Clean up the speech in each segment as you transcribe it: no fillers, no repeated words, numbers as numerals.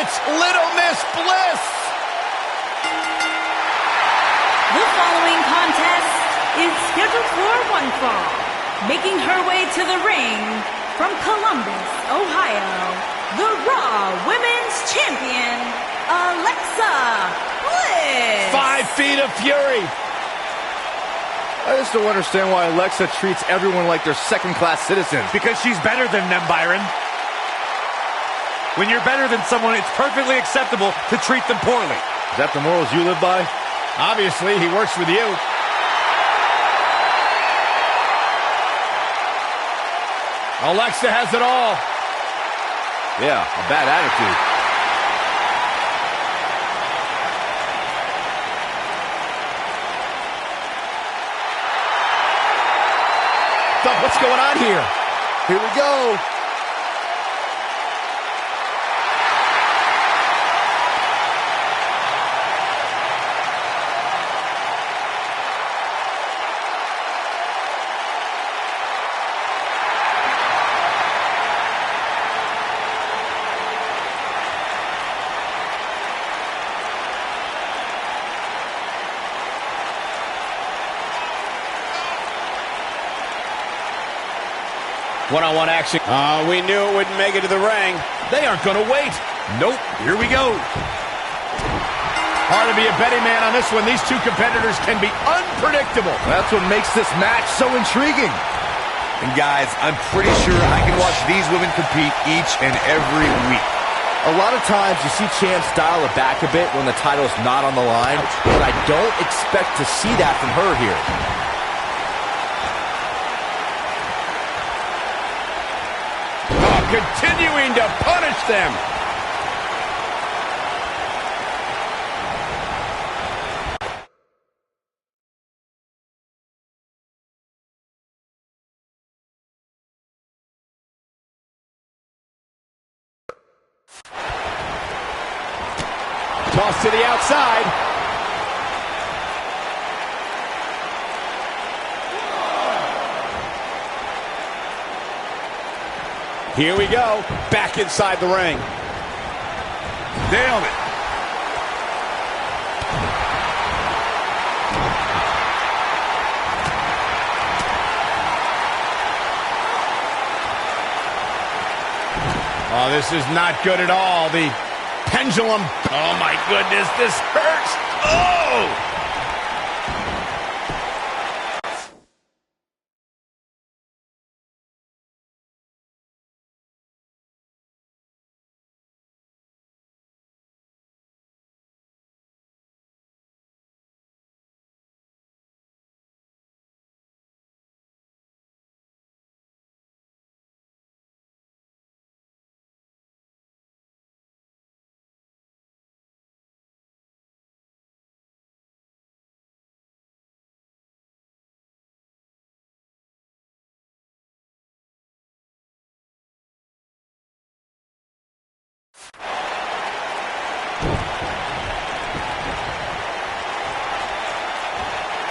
It's Little Miss Bliss! The following contest is scheduled for one fall. Making her way to the ring from Columbus, Ohio, the Raw Women's Champion, Alexa Bliss. 5 feet of fury. I just don't understand why Alexa treats everyone like they're second-class citizens. Because she's better than them, Byron. When you're better than someone, it's perfectly acceptable to treat them poorly. Is that the morals you live by? Obviously, he works with you. Alexa has it all. Yeah, a bad attitude. What's going on here? Here we go. One-on-one action. We knew it wouldn't make it to the ring. They aren't going to wait. Nope, here we go. Hard to be a betting man on this one. These two competitors can be unpredictable. That's what makes this match so intriguing. And guys, I'm pretty sure I can watch these women compete each and every week. A lot of times you see champs dial it back a bit when the title's not on the line, but I don't expect to see that from her here. Continuing to punish them. Toss to the outside. Here we go, back inside the ring. Nailed it. Oh, this is not good at all. The pendulum. Oh, my goodness, this hurts. Oh!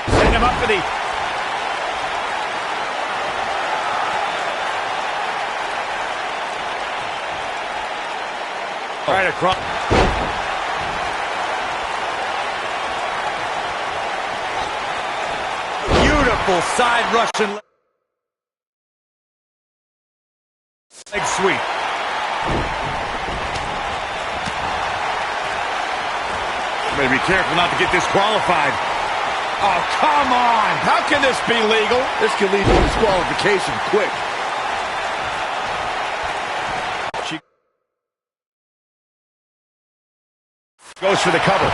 Send him up for the... Right across. Beautiful side Russian leg sweep. Better be careful not to get disqualified. Oh, come on! How can this be legal? This could lead to disqualification quick. She goes for the cover.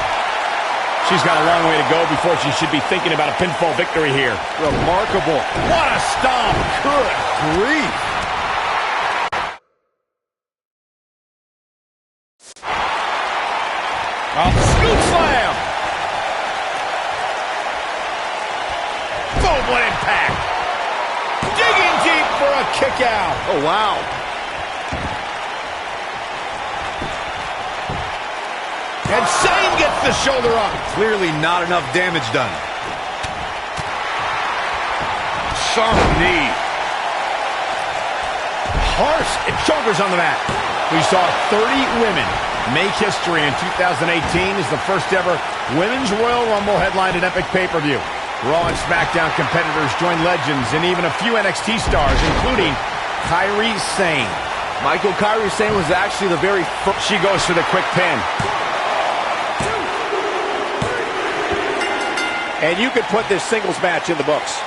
She's got a long way to go before she should be thinking about a pinfall victory here. Remarkable. What a stomp! Good grief. Oh, scoop slam! Boom, what impact! Digging deep for a kick out. Oh, wow. And Shane gets the shoulder up. Clearly not enough damage done. Sharp knee. Harsh and shoulders on the mat. We saw 30 women Make history in 2018 as the first ever Women's Royal Rumble headlined an epic pay-per-view. Raw and SmackDown competitors joined legends and even a few NXT stars, including Kairi Sane. Michael, Kairi Sane was actually the very first. She goes for the quick pin. And you could put this singles match in the books.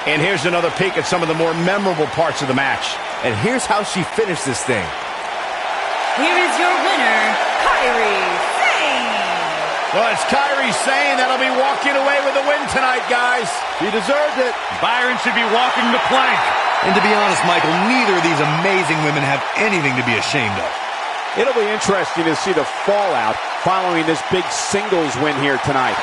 And here's another peek at some of the more memorable parts of the match. And here's how she finished this thing. Here is your winner, Kairi Sane. Well, it's Kairi Sane that'll be walking away with the win tonight, guys. She deserved it. Byron should be walking the plank. And to be honest, Michael, neither of these amazing women have anything to be ashamed of. It'll be interesting to see the fallout following this big singles win here tonight.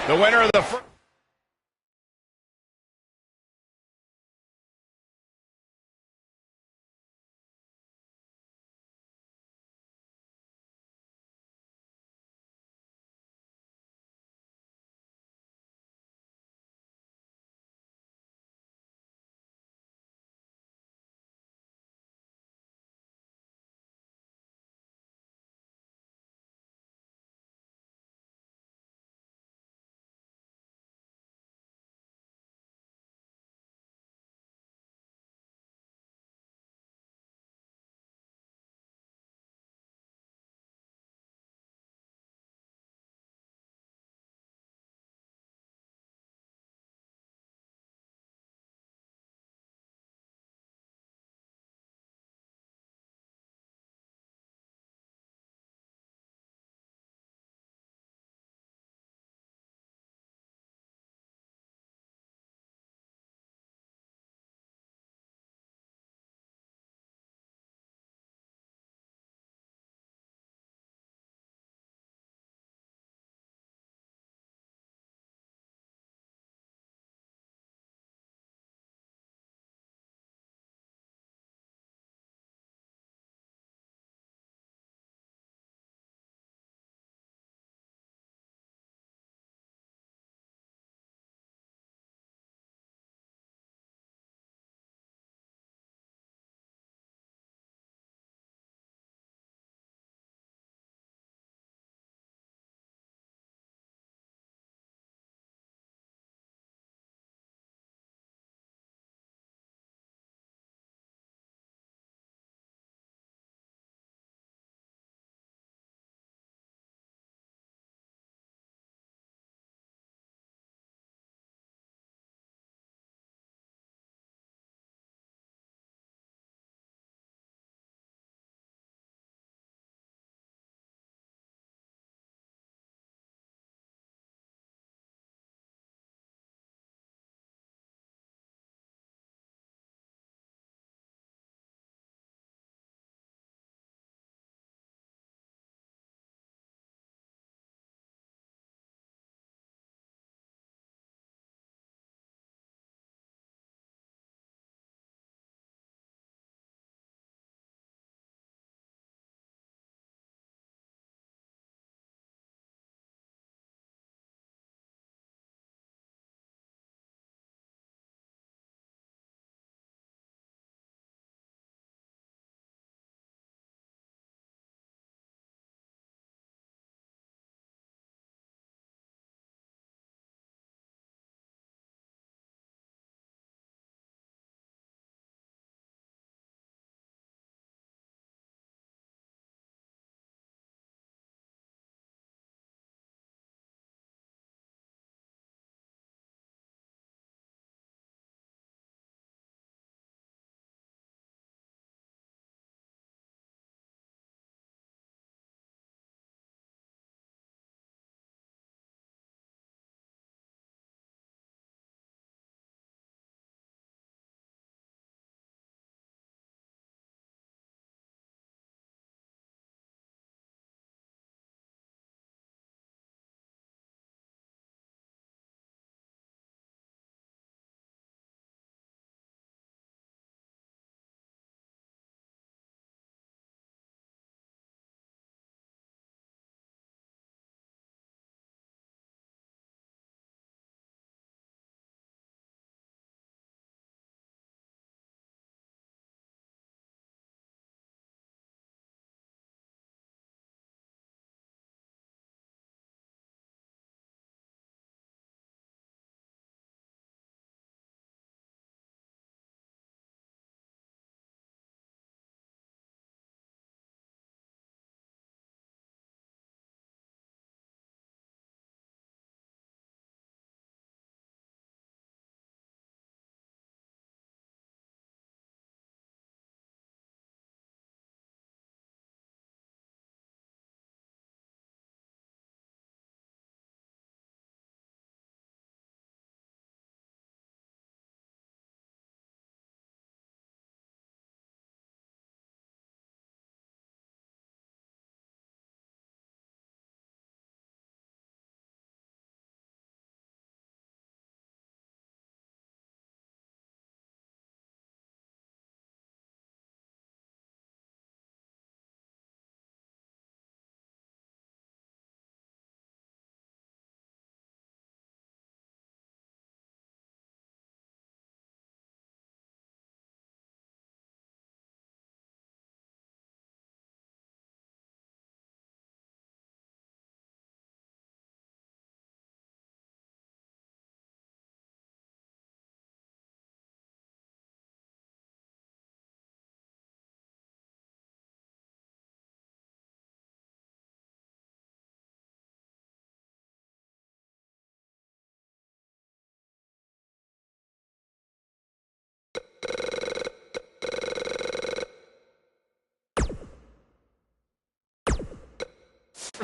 The winner of the first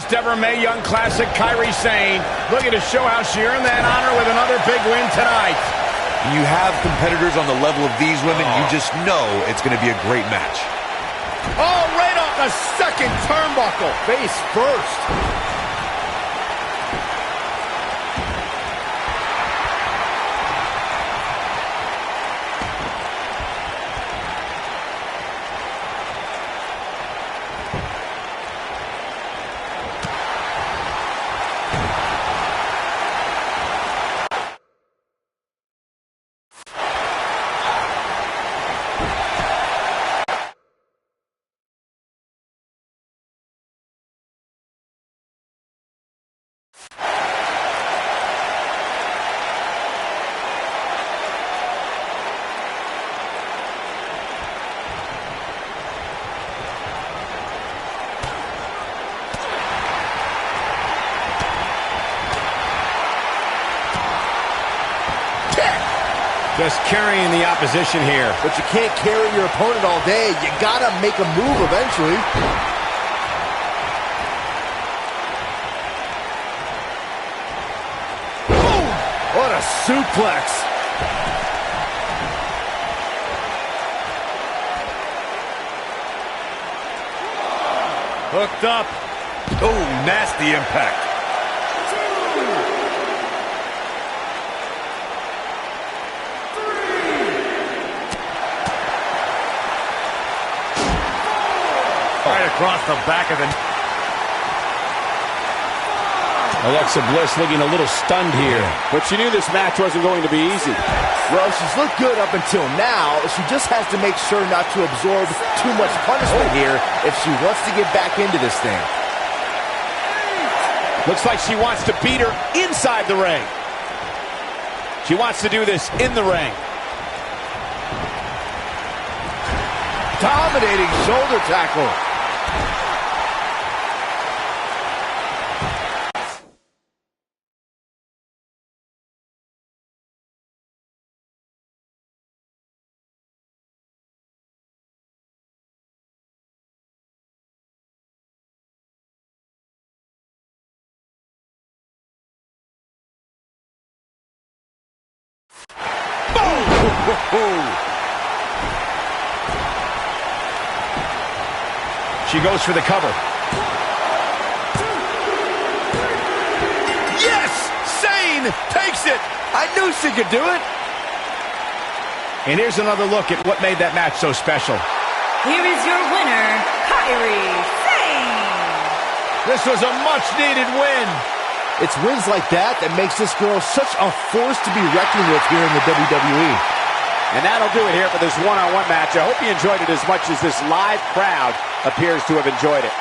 First ever Mae Young Classic, Kairi Sane, looking to show how she earned that honor with another big win tonight. You have competitors on the level of these women, you just know it's going to be a great match. Oh, right off the second turnbuckle. Face first. Just carrying the opposition here. But you can't carry your opponent all day. You gotta make a move eventually. Boom! What a suplex. Hooked up. Oh, nasty impact. Right across the back of the... Alexa Bliss looking a little stunned here. But she knew this match wasn't going to be easy. Well, she's looked good up until now. She just has to make sure not to absorb too much punishment here if she wants to get back into this thing. Looks like she wants to beat her inside the ring. She wants to do this in the ring. Dominating shoulder tackle. She goes for the cover. Yes! Sane takes it! I knew she could do it. And here's another look at what made that match so special. Here is your winner, Kairi Sane. This was a much-needed win. It's wins like that that makes this girl such a force to be reckoned with here in the WWE. And that'll do it here for this one-on-one match. I hope you enjoyed it as much as this live crowd appears to have enjoyed it.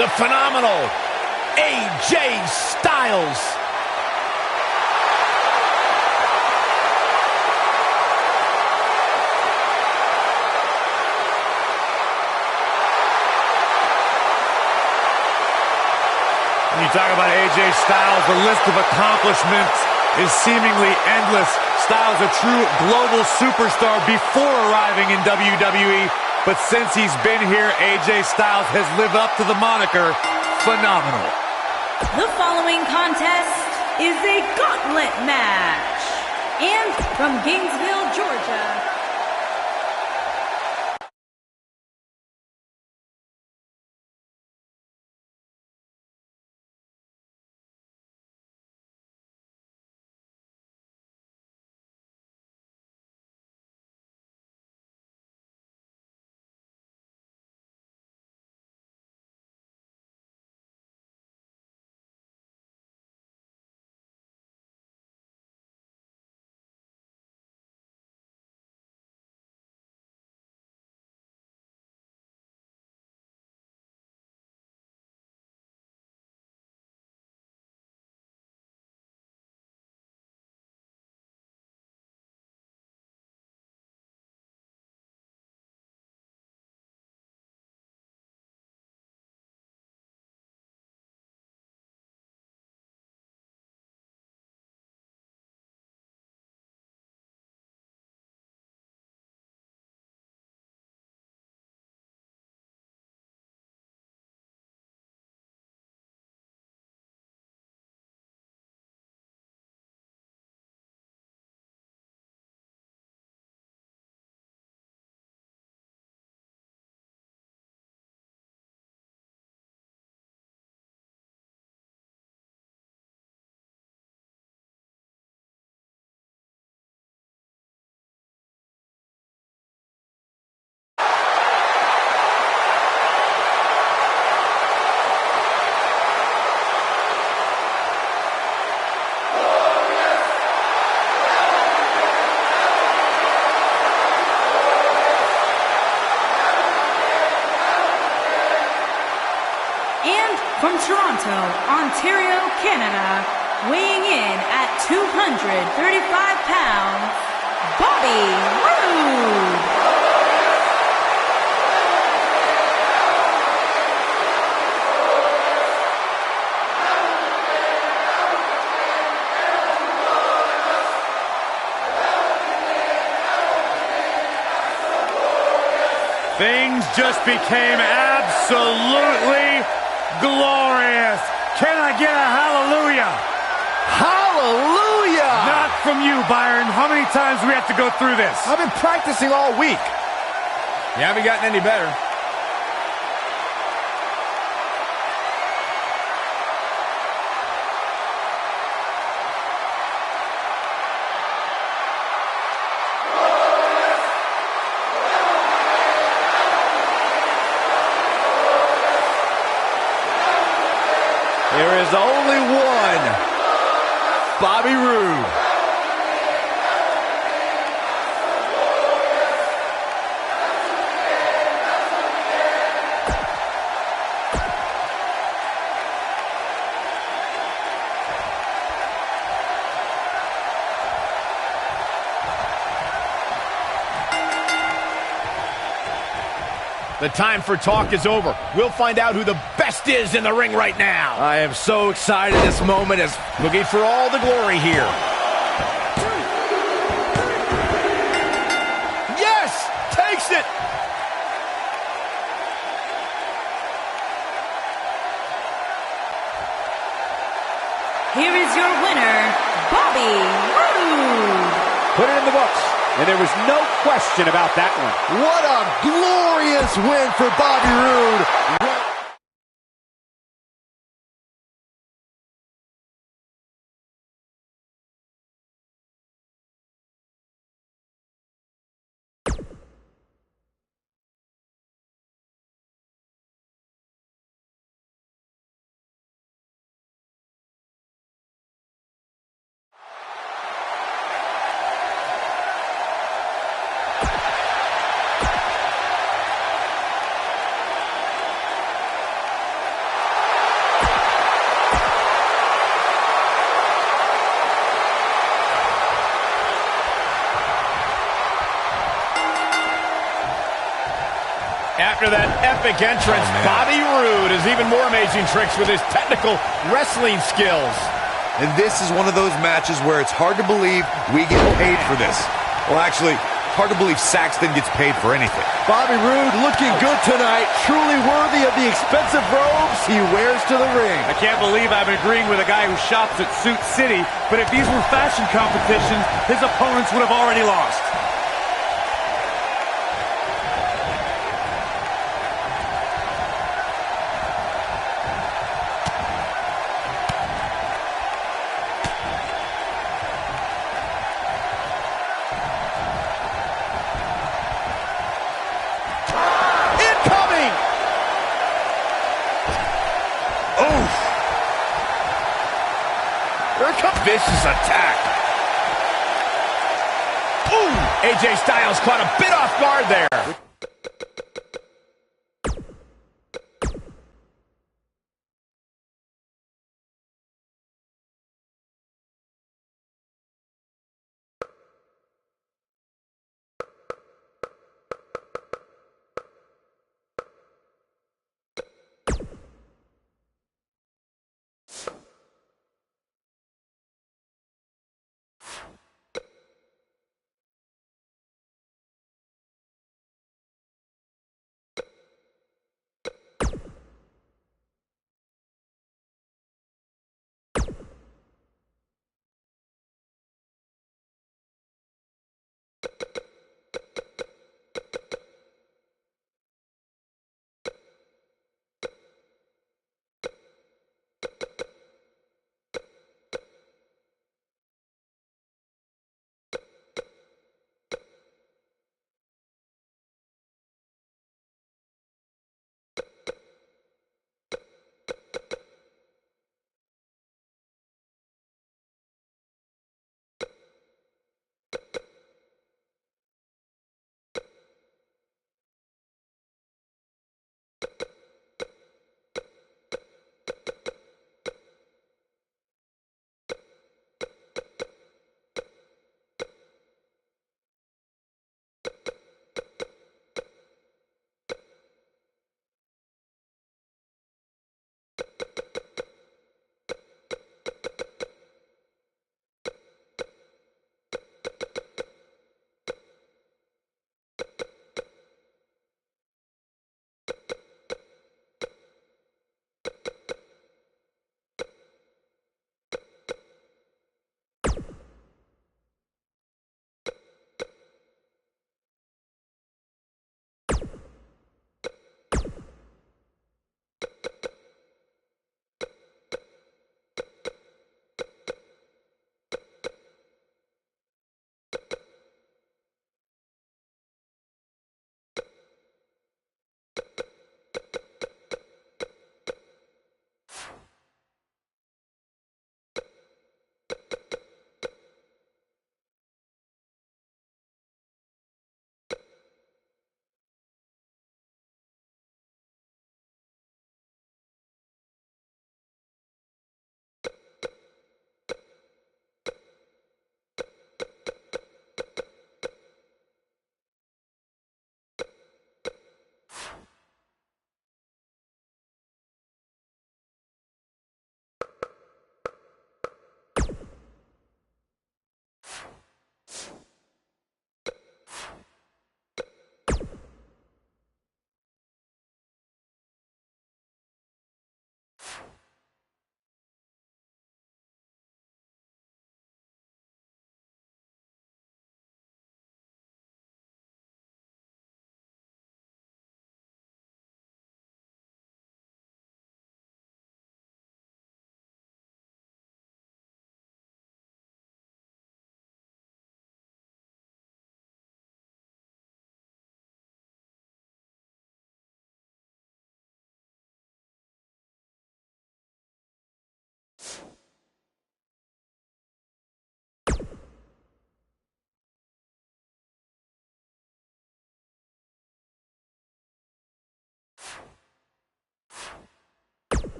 the phenomenal AJ Styles. When you talk about AJ Styles, the list of accomplishments is seemingly endless. Styles, a true global superstar before arriving in WWE, but since he's been here, AJ Styles has lived up to the moniker phenomenal. The following contest is a gauntlet match. And from Gainesville, Georgia, from Toronto, Ontario, Canada, weighing in at 235 pounds, Bobby Roode. Things just became absolutely glorious. Can I get a hallelujah? Hallelujah! Not from you, Byron. How many times do we have to go through this? I've been practicing all week. You haven't gotten any better. There is only one Bobby Roode. The time for talk is over. We'll find out who the best is in the ring right now. I am so excited. This moment is looking for all the glory here. Yes! Takes it! Here is your winner, Bobby Roode. Put it in the books. And there was no question about that one. What a glorious win for Bobby Roode. After that epic entrance, Bobby Roode has even more amazing tricks with his technical wrestling skills. And this is one of those matches where it's hard to believe we get paid for this. Well, actually, hard to believe Saxton gets paid for anything. Bobby Roode looking good tonight, truly worthy of the expensive robes he wears to the ring. I can't believe I'm agreeing with a guy who shops at Suit City, but if these were fashion competitions, his opponents would have already lost. Vicious attack. Ooh! AJ Styles caught a bit off guard there.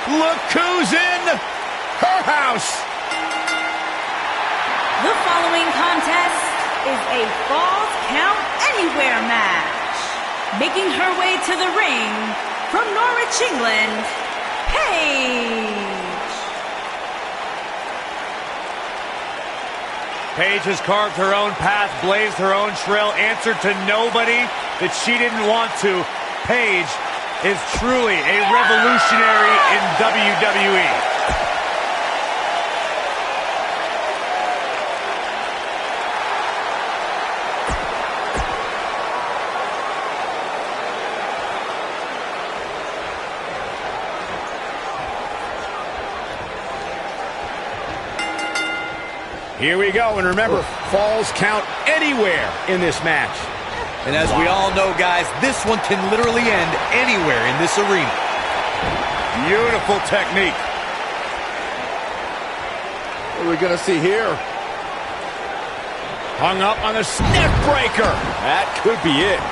Look who's in her house. The following contest is a Falls Count Anywhere match. Making her way to the ring from Norwich, England, Paige. Paige has carved her own path, blazed her own trail, answered to nobody that she didn't want to. Paige is truly a revolutionary in WWE. Here we go, and remember, falls count anywhere in this match. And as we all know, guys, this one can literally end anywhere in this arena. Beautiful technique. What are we going to see here? Hung up on the neck breaker. That could be it.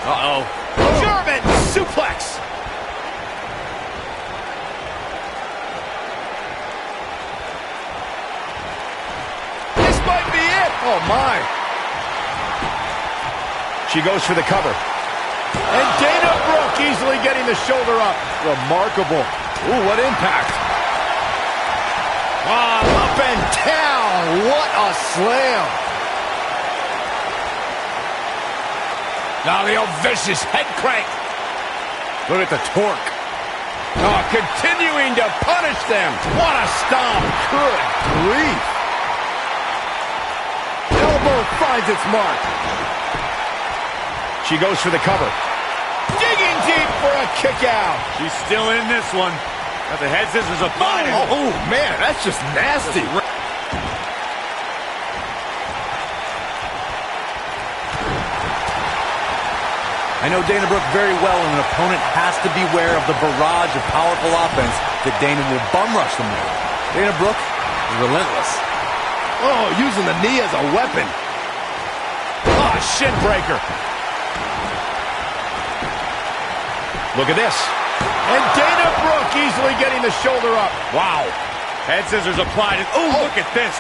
Uh-oh. German suplex. This might be it. Oh, my. She goes for the cover. And Dana Brooke easily getting the shoulder up. Remarkable. Ooh, what impact. Up and down. What a slam. Now the old vicious head crank. Look at the torque. Oh, continuing to punish them. What a stomp. Good grief. Elbow finds its mark. She goes for the cover. Digging deep for a kick out. She's still in this one. Got the head scissors applied. Oh, man, that's just nasty. I know Dana Brooke very well, and an opponent has to beware of the barrage of powerful offense that Dana will bum rush them with. Dana Brooke is relentless. Oh, using the knee as a weapon. Oh, shin breaker. Look at this. And Dana Brooke easily getting the shoulder up. Wow. Head scissors applied. And, oh, look at this.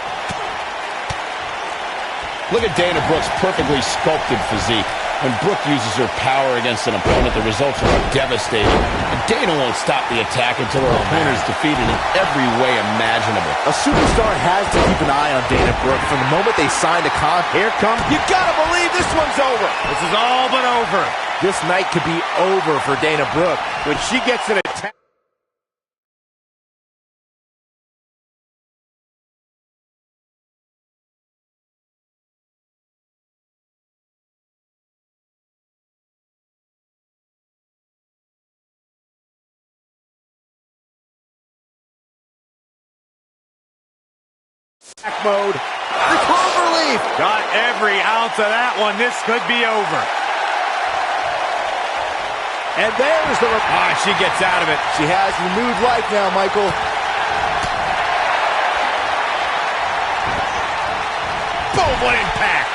Look at Dana Brooke's perfectly sculpted physique. When Brooke uses her power against an opponent, the results are devastating. And Dana won't stop the attack until her opponent is defeated in every way imaginable. A superstar has to keep an eye on Dana Brooke from the moment they signed a contract. Here comes. You gotta believe this one's over. This is all but over. This night could be over for Dana Brooke. When she gets an attack. Mode. The clover leaf. Got every ounce of that one. This could be over. And there's the... She gets out of it. She has renewed life now, Michael. Boom, what impact.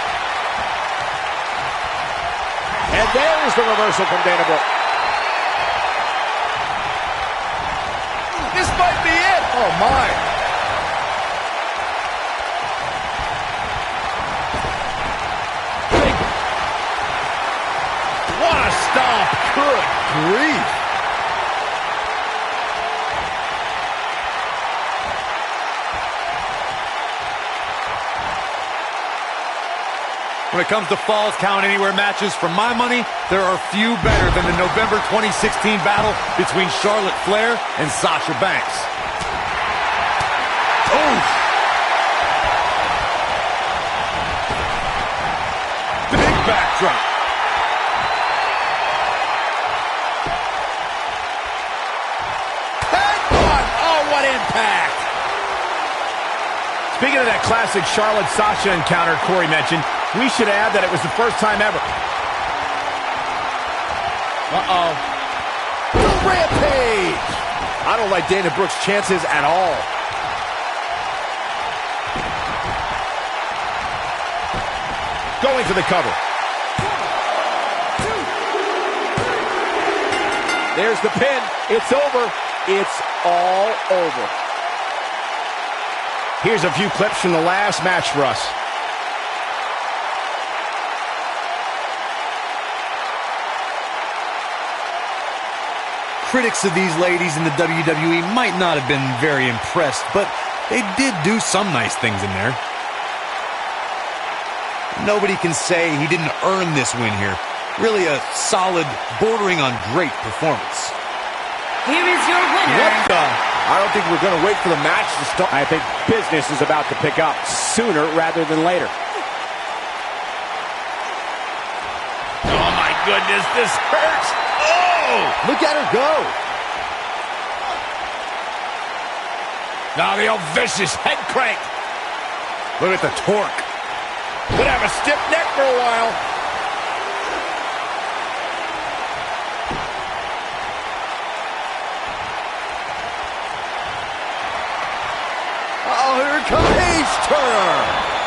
And there's the reversal from Dana Brooke. This might be it. Oh, my. What a stomp. Good grief. When it comes to Falls Count Anywhere matches, for my money, there are few better than the November 2016 battle between Charlotte Flair and Sasha Banks. Oh! Big backdrop. Impact. Speaking of that classic Charlotte-Sasha encounter Corey mentioned, we should add that it was the first time ever. Uh-oh. The Rampage! I don't like Dana Brooke's chances at all. Going for the cover. There's the pin. It's over. It's all over. Here's a few clips from the last match for us. Critics of these ladies in the WWE might not have been very impressed, but they did do some nice things in there. Nobody can say he didn't earn this win here. Really a solid, bordering on great performance. Here is your winner. What the? I don't think we're going to wait for the match to start. I think business is about to pick up sooner rather than later. Oh, my goodness, this hurts. Oh! Look at her go. Now the old vicious head crank. Look at the torque. Could have a stiff neck for a while. Oh, here it comes. Page Turner.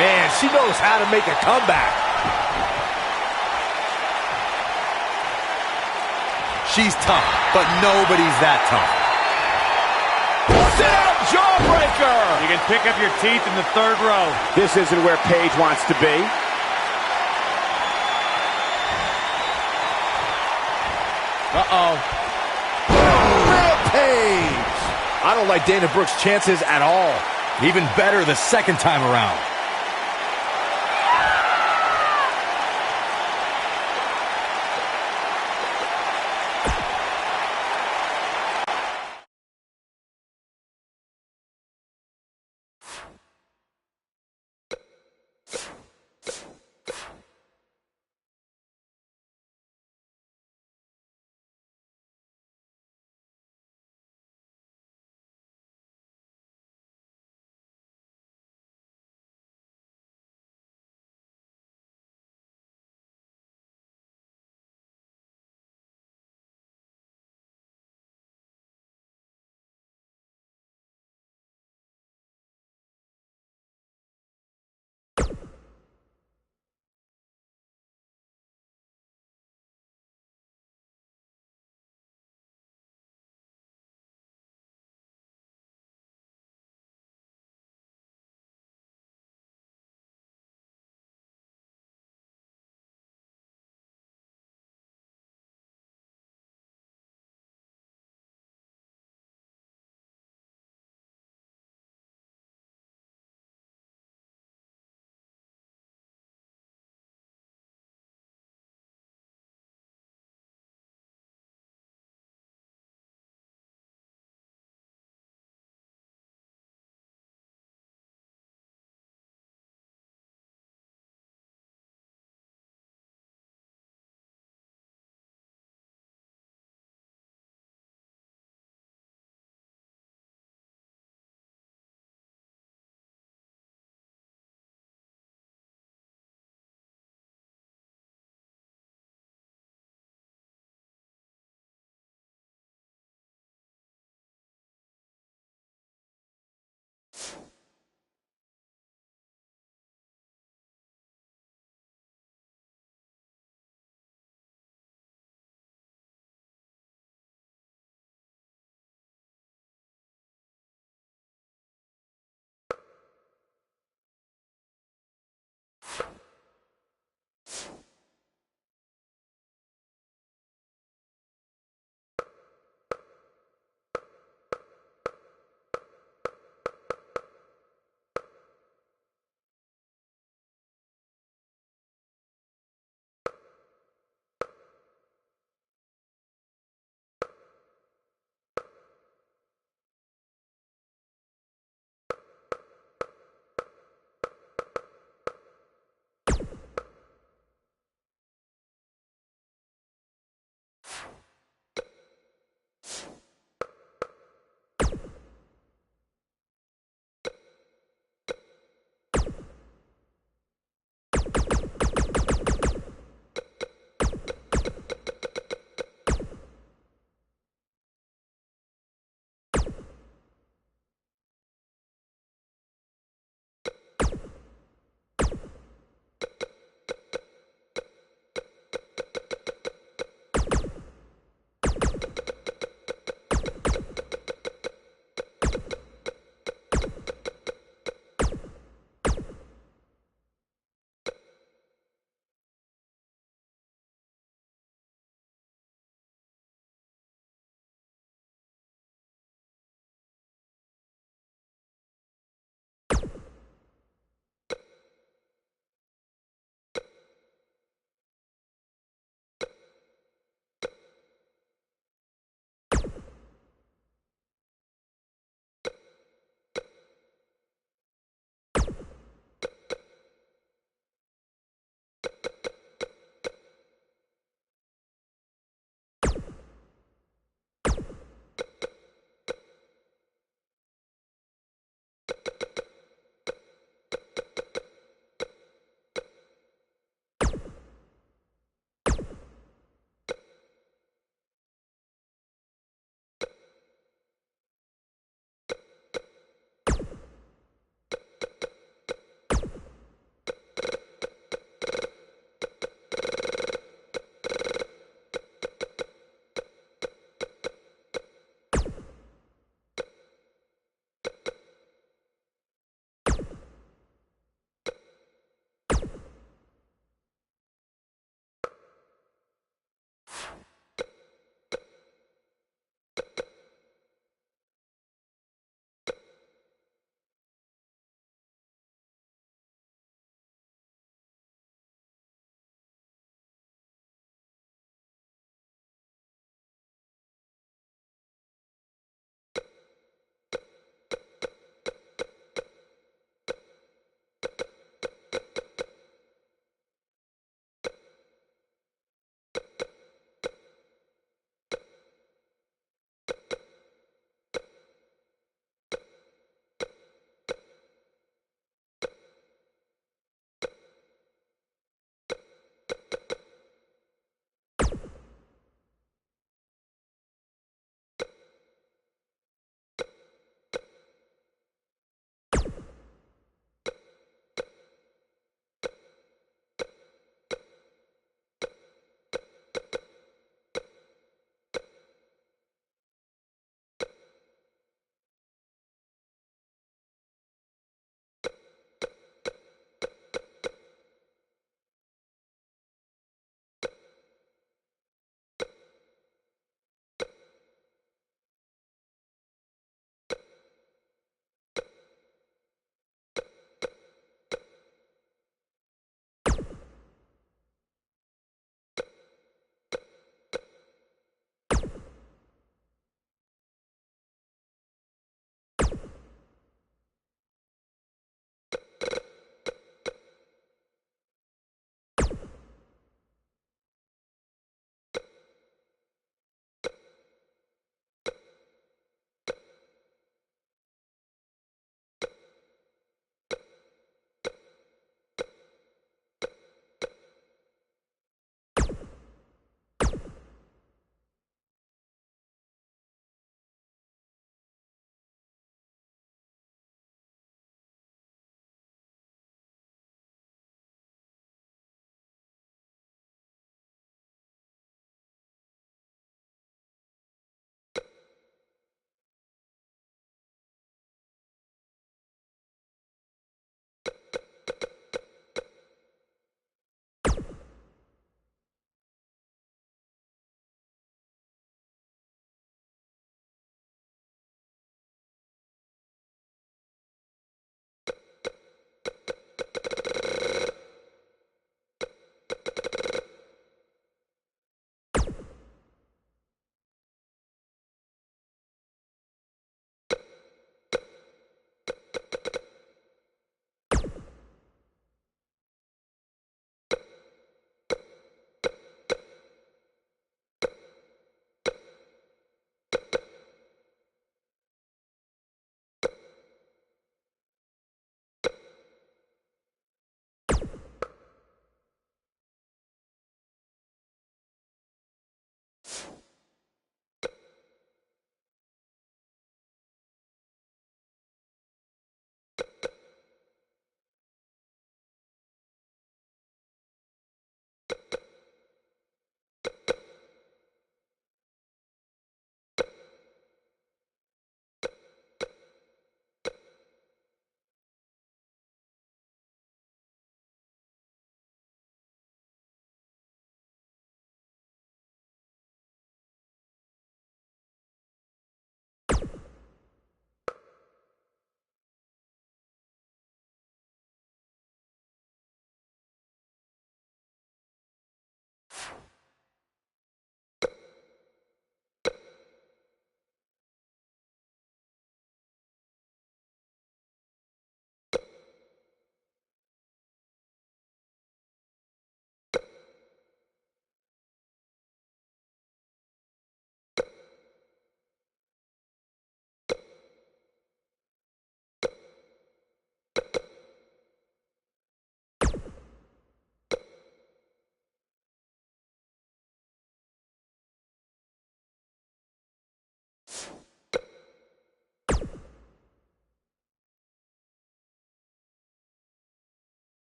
Man, she knows how to make a comeback. She's tough, but nobody's that tough. Sit-out jawbreaker. You can pick up your teeth in the third row. This isn't where Paige wants to be. Uh-oh. Rampage. I don't like Dana Brooke's chances at all. Even better the second time around.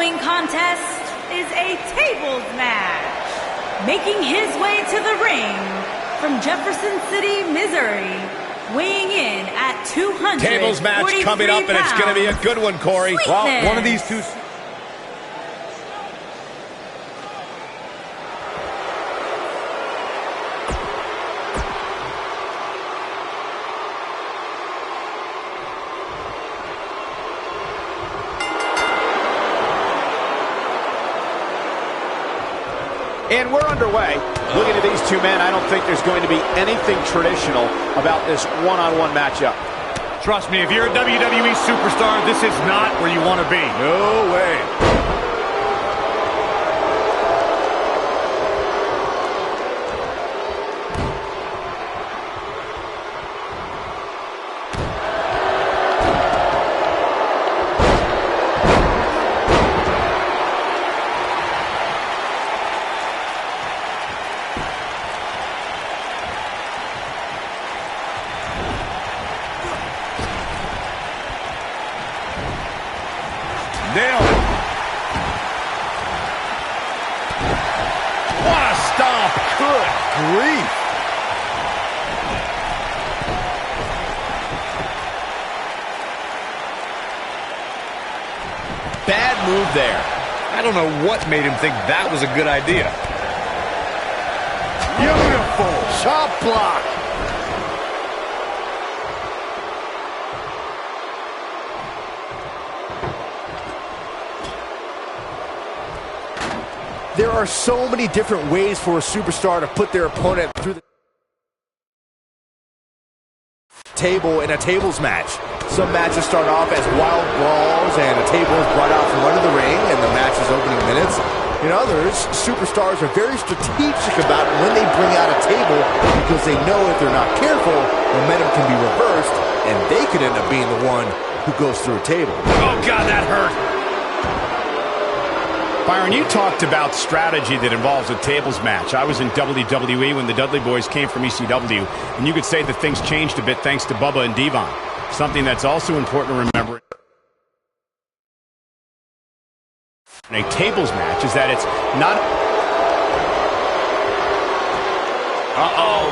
following contest is a tables match. Making his way to the ring from Jefferson City, Missouri, weighing in at 200. Tables match coming up, and it's going to be a good one, Corey. Well, one of these two... And we're underway. Looking at these two men, I don't think there's going to be anything traditional about this one-on-one matchup. Trust me, if you're a WWE superstar, this is not where you want to be. No way. Nailed it. What a stomp. Good grief. Bad move there. I don't know what made him think that was a good idea. Beautiful. Chop block. There are so many different ways for a superstar to put their opponent through the table in a tables match. Some matches start off as wild brawls and a table is brought out from under the ring and the match is opening minutes. In others, superstars are very strategic about when they bring out a table because they know if they're not careful, momentum can be reversed and they could end up being the one who goes through a table. Oh, God, that hurt. Byron, you talked about strategy that involves a tables match. I was in WWE when the Dudley Boys came from ECW, and you could say that things changed a bit thanks to Bubba and Devon. Something that's also important to remember in a tables match is that it's not... Uh-oh.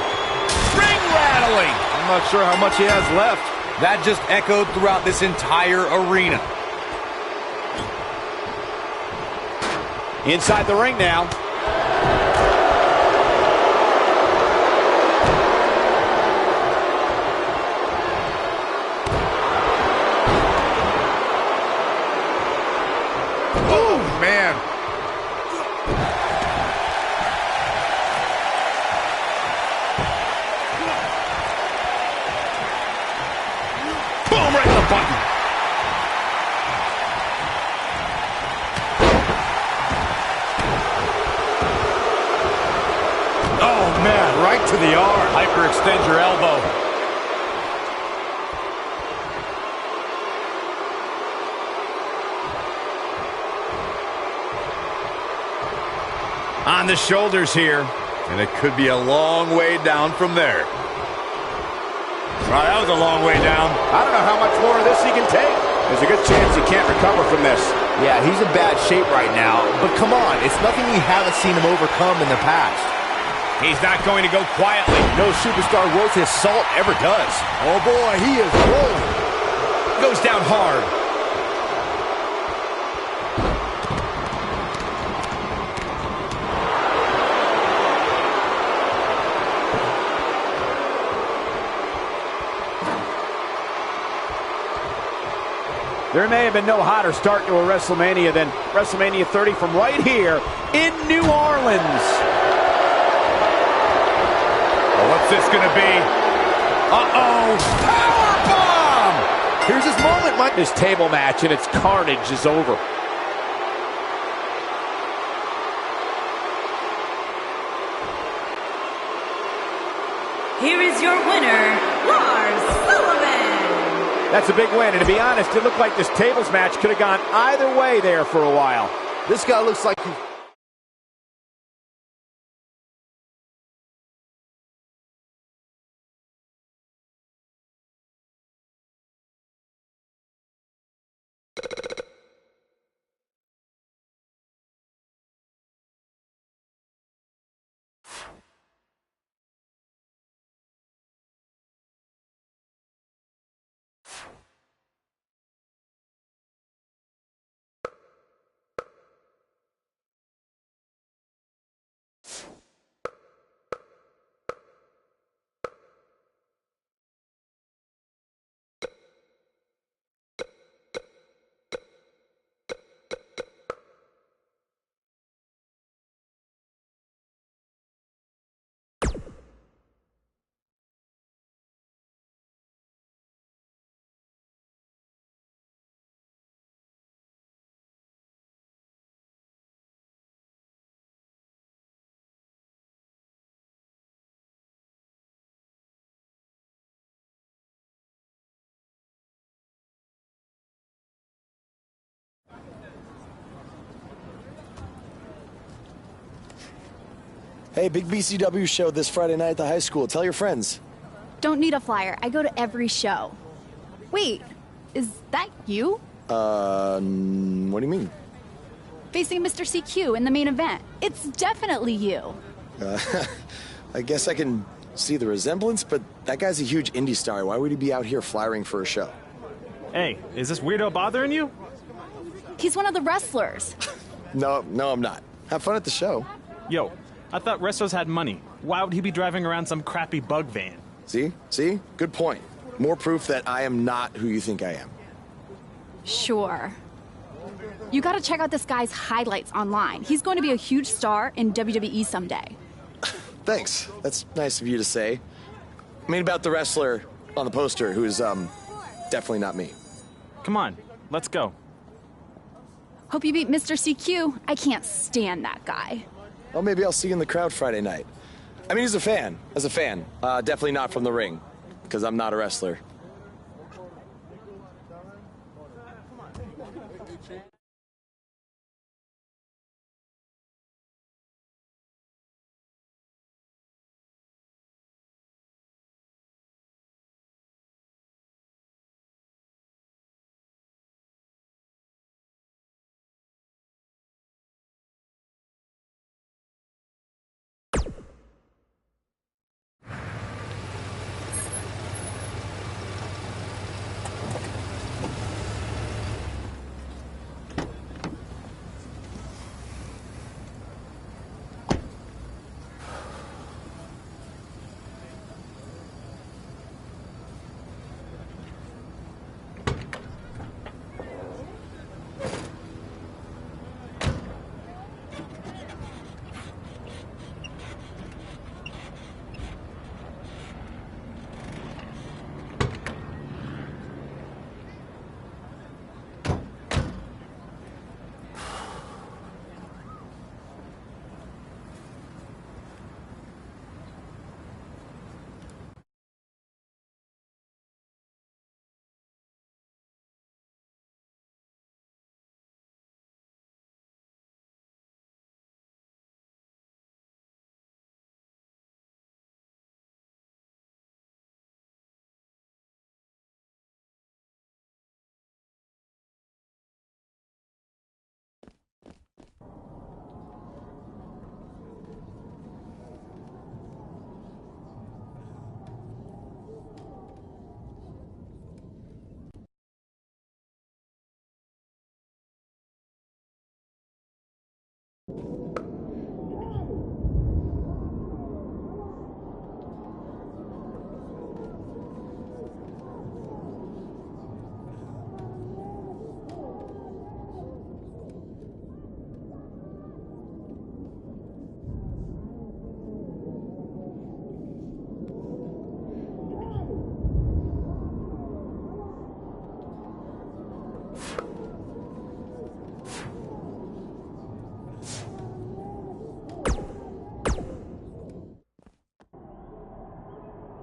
Ring rattling! I'm not sure how much he has left. That just echoed throughout this entire arena. Inside the ring now. Oh, man. Boom, right on the button. Oh, man, right to the arm. Hyperextend your elbow. On the shoulders here. And it could be a long way down from there. Wow, that was a long way down. I don't know how much more of this he can take. There's a good chance he can't recover from this. Yeah, he's in bad shape right now, but come on, it's nothing we haven't seen him overcome in the past. He's not going to go quietly. No superstar worth his salt ever does. Oh boy, he is rolling. Goes down hard. There may have been no hotter start to a WrestleMania than WrestleMania 30 from right here in New Orleans. Oh, what's this going to be? Uh-oh. Powerbomb! Here's his moment, Mike. This table match and its carnage is over. Here is your winner, Lars Sullivan. That's a big win, and to be honest, it looked like this tables match could have gone either way there for a while. This guy looks like he Hey, big BCW show this Friday night at the high school. Tell your friends. Don't need a flyer. I go to every show. Wait, is that you? What do you mean? Facing Mr. CQ in the main event. It's definitely you. I guess I can see the resemblance, but that guy's a huge indie star. Why would he be out here flyering for a show? Hey, is this weirdo bothering you? He's one of the wrestlers. No, I'm not. Have fun at the show. Yo, I thought wrestlers had money. Why would he be driving around some crappy bug van? See? Good point. More proof that I am not who you think I am. Sure. You gotta check out this guy's highlights online. He's going to be a huge star in WWE someday. Thanks. That's nice of you to say. I mean, about the wrestler on the poster who's, definitely not me. Come on, let's go. Hope you beat Mr. CQ. I can't stand that guy. Well, maybe I'll see you in the crowd Friday night. I mean, as a fan. Definitely not from the ring, because I'm not a wrestler.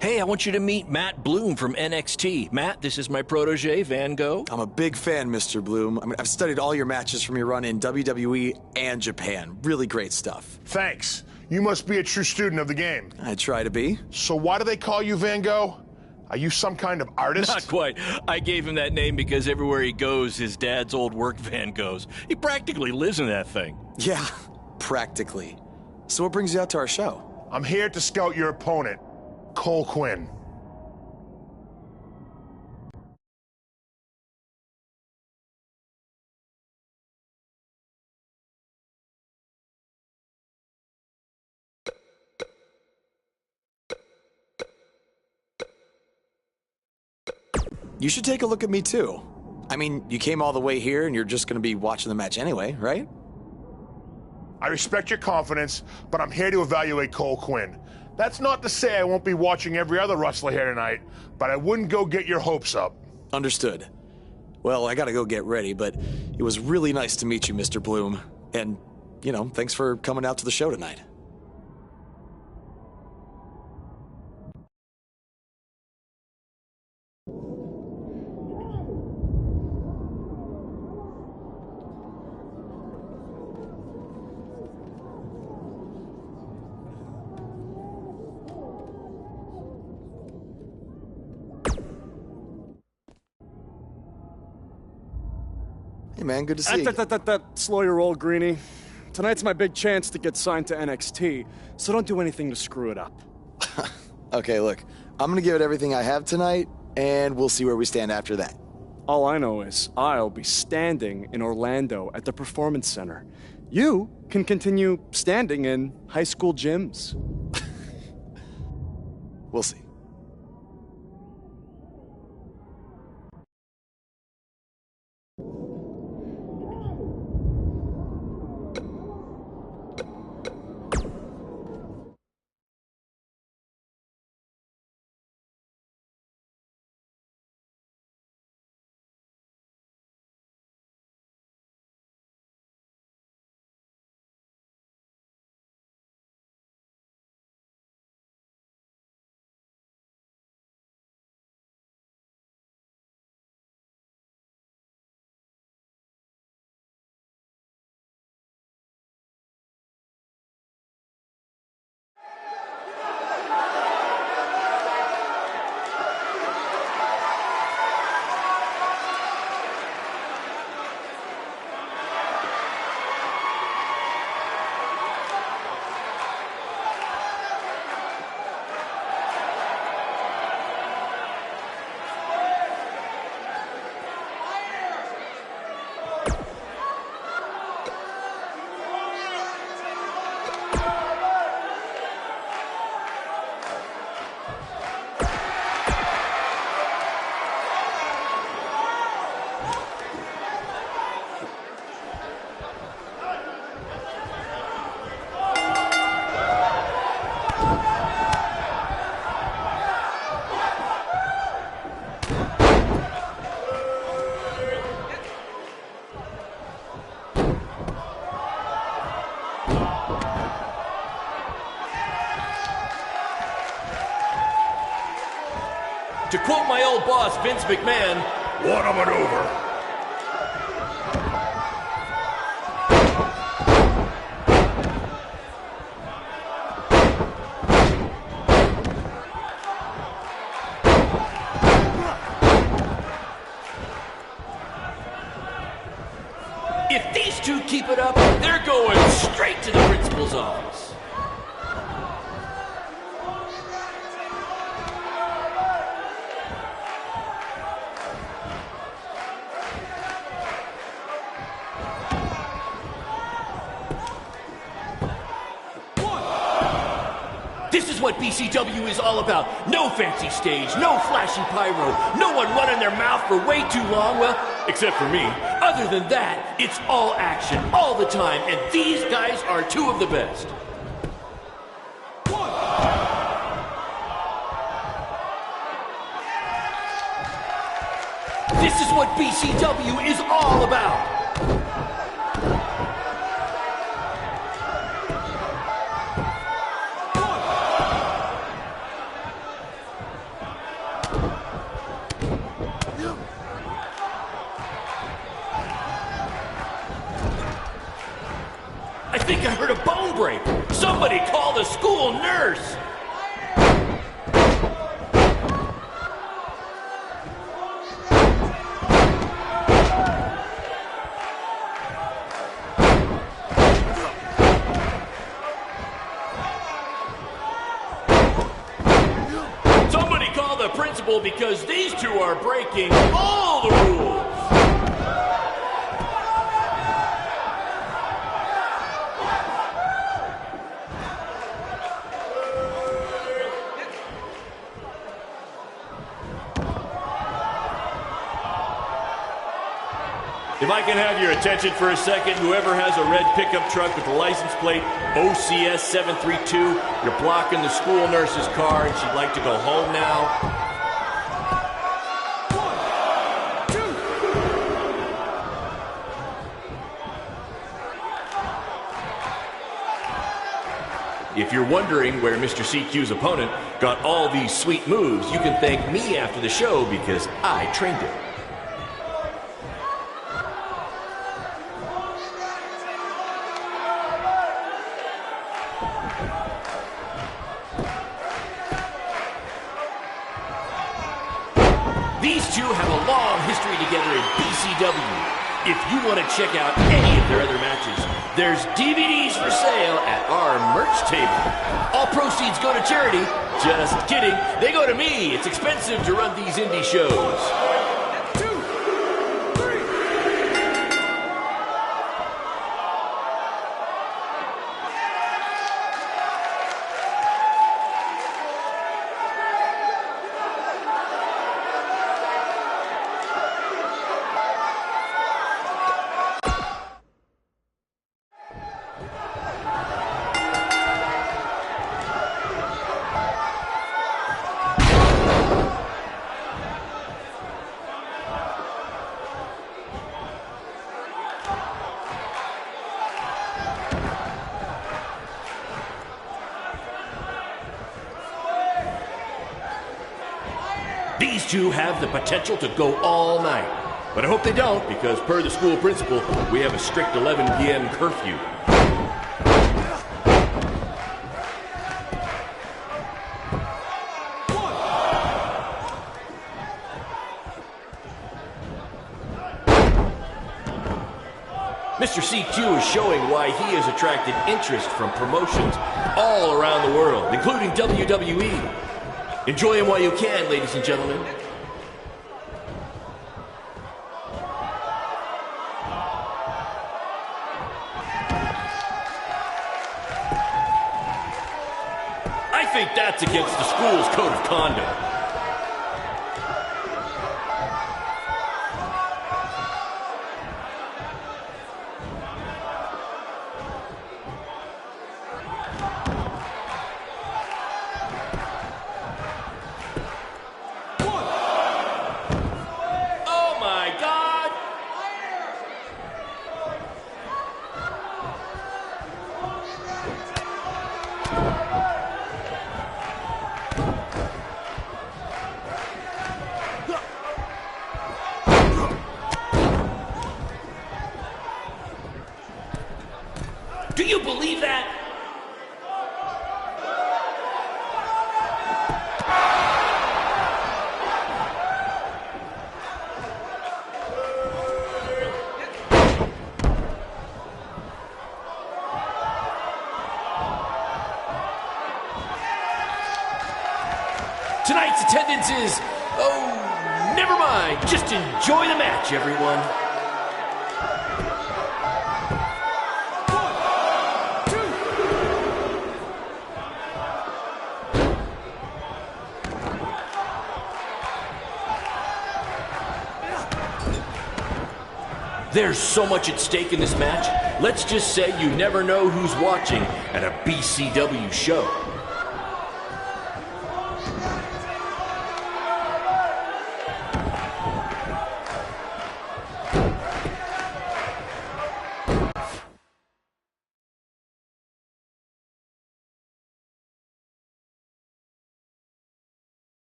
Hey, I want you to meet Matt Bloom from NXT. Matt, this is my protege, Van Gogh. I'm a big fan, Mr. Bloom. I mean, I've studied all your matches from your run in WWE and Japan. Really great stuff. Thanks. You must be a true student of the game. I try to be. So why do they call you Van Gogh? Are you some kind of artist? Not quite. I gave him that name because everywhere he goes, his dad's old work van goes. He practically lives in that thing. Yeah, practically. So what brings you out to our show? I'm here to scout your opponent, Cole Quinn. You should take a look at me too. I mean, you came all the way here and you're just going to be watching the match anyway, right? I respect your confidence, but I'm here to evaluate Cole Quinn. That's not to say I won't be watching every other wrestler here tonight, but I wouldn't go get your hopes up. Understood. Well, I gotta go get ready, but it was really nice to meet you, Mr. Bloom. And, you know, thanks for coming out to the show tonight. Hey, man, good to see you. Slow your roll, Greenie. Tonight's my big chance to get signed to NXT, so don't do anything to screw it up. Okay, look, I'm going to give it everything I have tonight, and we'll see where we stand after that. All I know is I'll be standing in Orlando at the Performance Center. You can continue standing in high school gyms. We'll see. To quote my old boss, Vince McMahon, what a maneuver. if these two keep it up, they're going straight to the principal's office. This is what BCW is all about. No fancy stage, no flashy pyro, no one running their mouth for way too long, well, except for me. Other than that, it's all action, all the time, and these guys are two of the best. This is what BCW is all about. I think I heard a bone break. Somebody call the school nurse. Somebody call the principal because these two are breaking all the rules. If I can have your attention for a second, whoever has a red pickup truck with the license plate OCS 732, you're blocking the school nurse's car and she'd like to go home now. 1, 2. If you're wondering where Mr. CQ's opponent got all these sweet moves, you can thank me after the show because I trained him. These two have a long history together in BCW. If you want to check out any of their other matches, there's DVDs for sale at our merch table. All proceeds go to charity. Just kidding. They go to me. It's expensive to run these indie shows. These two have the potential to go all night. But I hope they don't, because per the school principal, we have a strict 11 p.m. curfew. Mr. CQ is showing why he has attracted interest from promotions all around the world, including WWE. Enjoy him while you can, ladies and gentlemen. I think that's against the school's code of conduct. Do you believe that? Tonight's attendance is, oh, never mind. Just enjoy the match, everyone. There's so much at stake in this match. Let's just say you never know who's watching at a BCW show.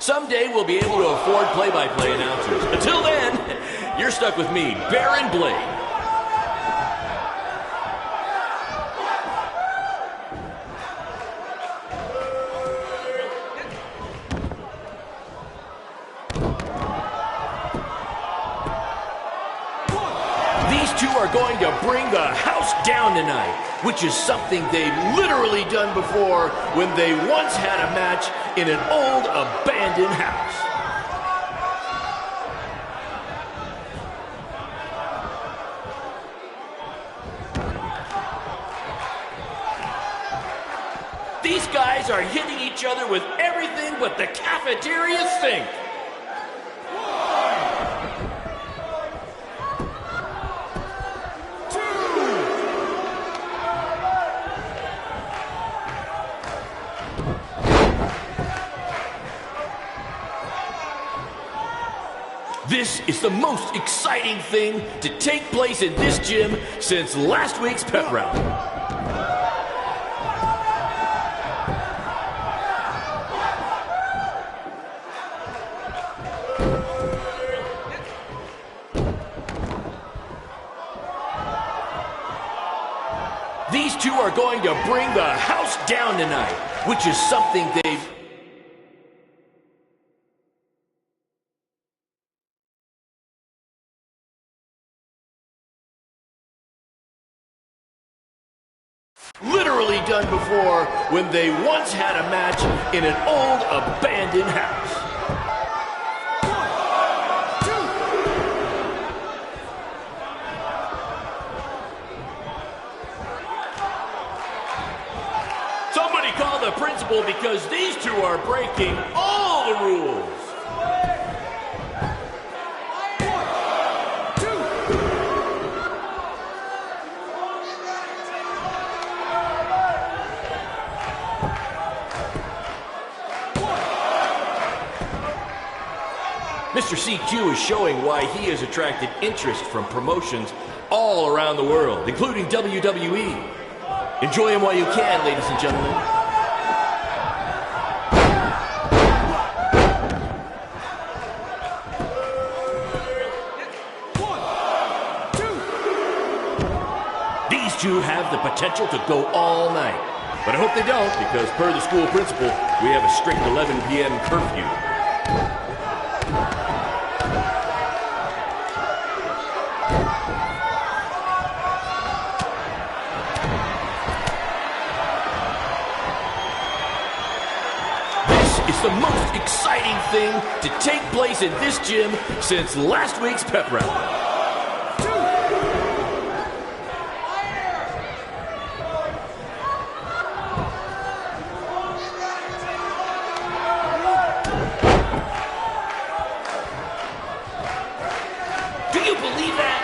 Someday we'll be able to afford play-by-play announcers. Until then, you're stuck with me, Baron Blade. These two are going to bring the house down tonight, which is something they've literally done before when they once had a match in an old abandoned house. These guys are hitting each other with everything but the cafeteria sink. This is the most exciting thing to take place in this gym since last week's pep rally. are going to bring the house down tonight, which is something they've... literally done before when they once had a match in an old abandoned house. Somebody call the principal because these two are breaking all the rules. Mr. CQ is showing why he has attracted interest from promotions all around the world, including WWE. Enjoy him while you can, ladies and gentlemen. These two have the potential to go all night. But I hope they don't, because per the school principal, we have a strict 11 p.m. curfew. The most exciting thing to take place in this gym since last week's pep rally. Do you believe that?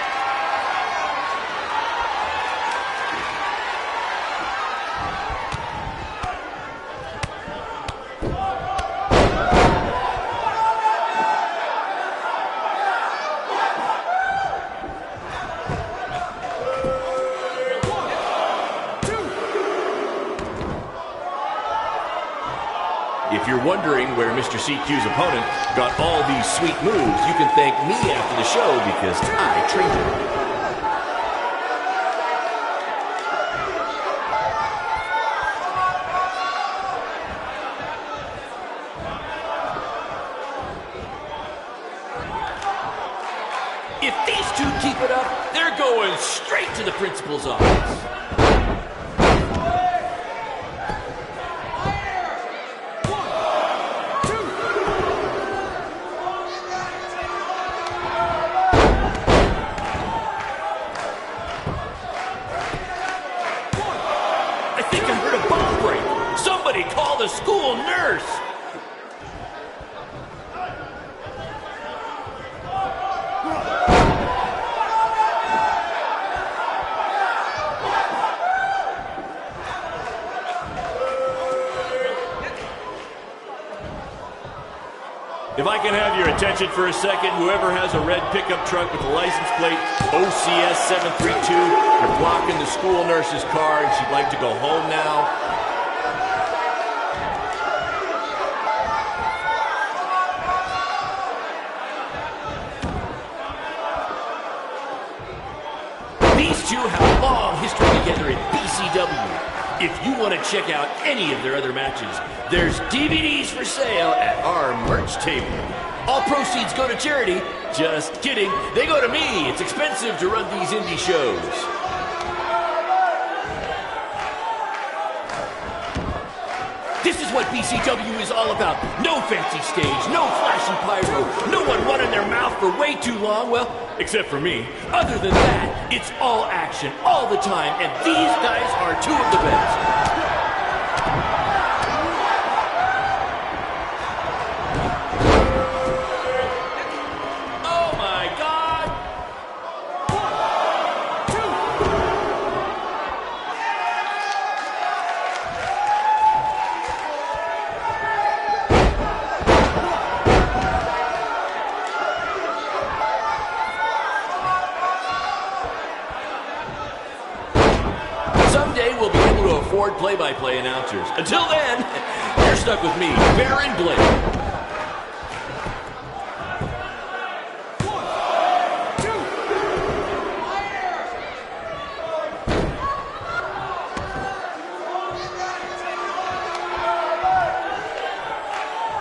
If you're wondering where Mr. CQ's opponent got all these sweet moves, you can thank me after the show because I trained him. If these two keep it up, they're going straight to the principal's office. I think I heard a bomb break. Somebody call the school nurse. If I can have your attention for a second, whoever has a red pickup truck with the license plate OCS 732, you're blocking the school nurse's car and she'd like to go home now. These two have a long history together in BCW. If you want to check out any of their other matches, there's DVDs for sale at our merch table. All proceeds go to charity. Just kidding. They go to me. It's expensive to run these indie shows. This is what BCW is all about. No fancy stage, no flashy pyro, no one running their mouth for way too long, well, except for me. Other than that, it's all action, all the time, and these guys are two of the best. Someday we'll be able to afford play-by-play announcers. Until then, you're stuck with me, Baron Blake.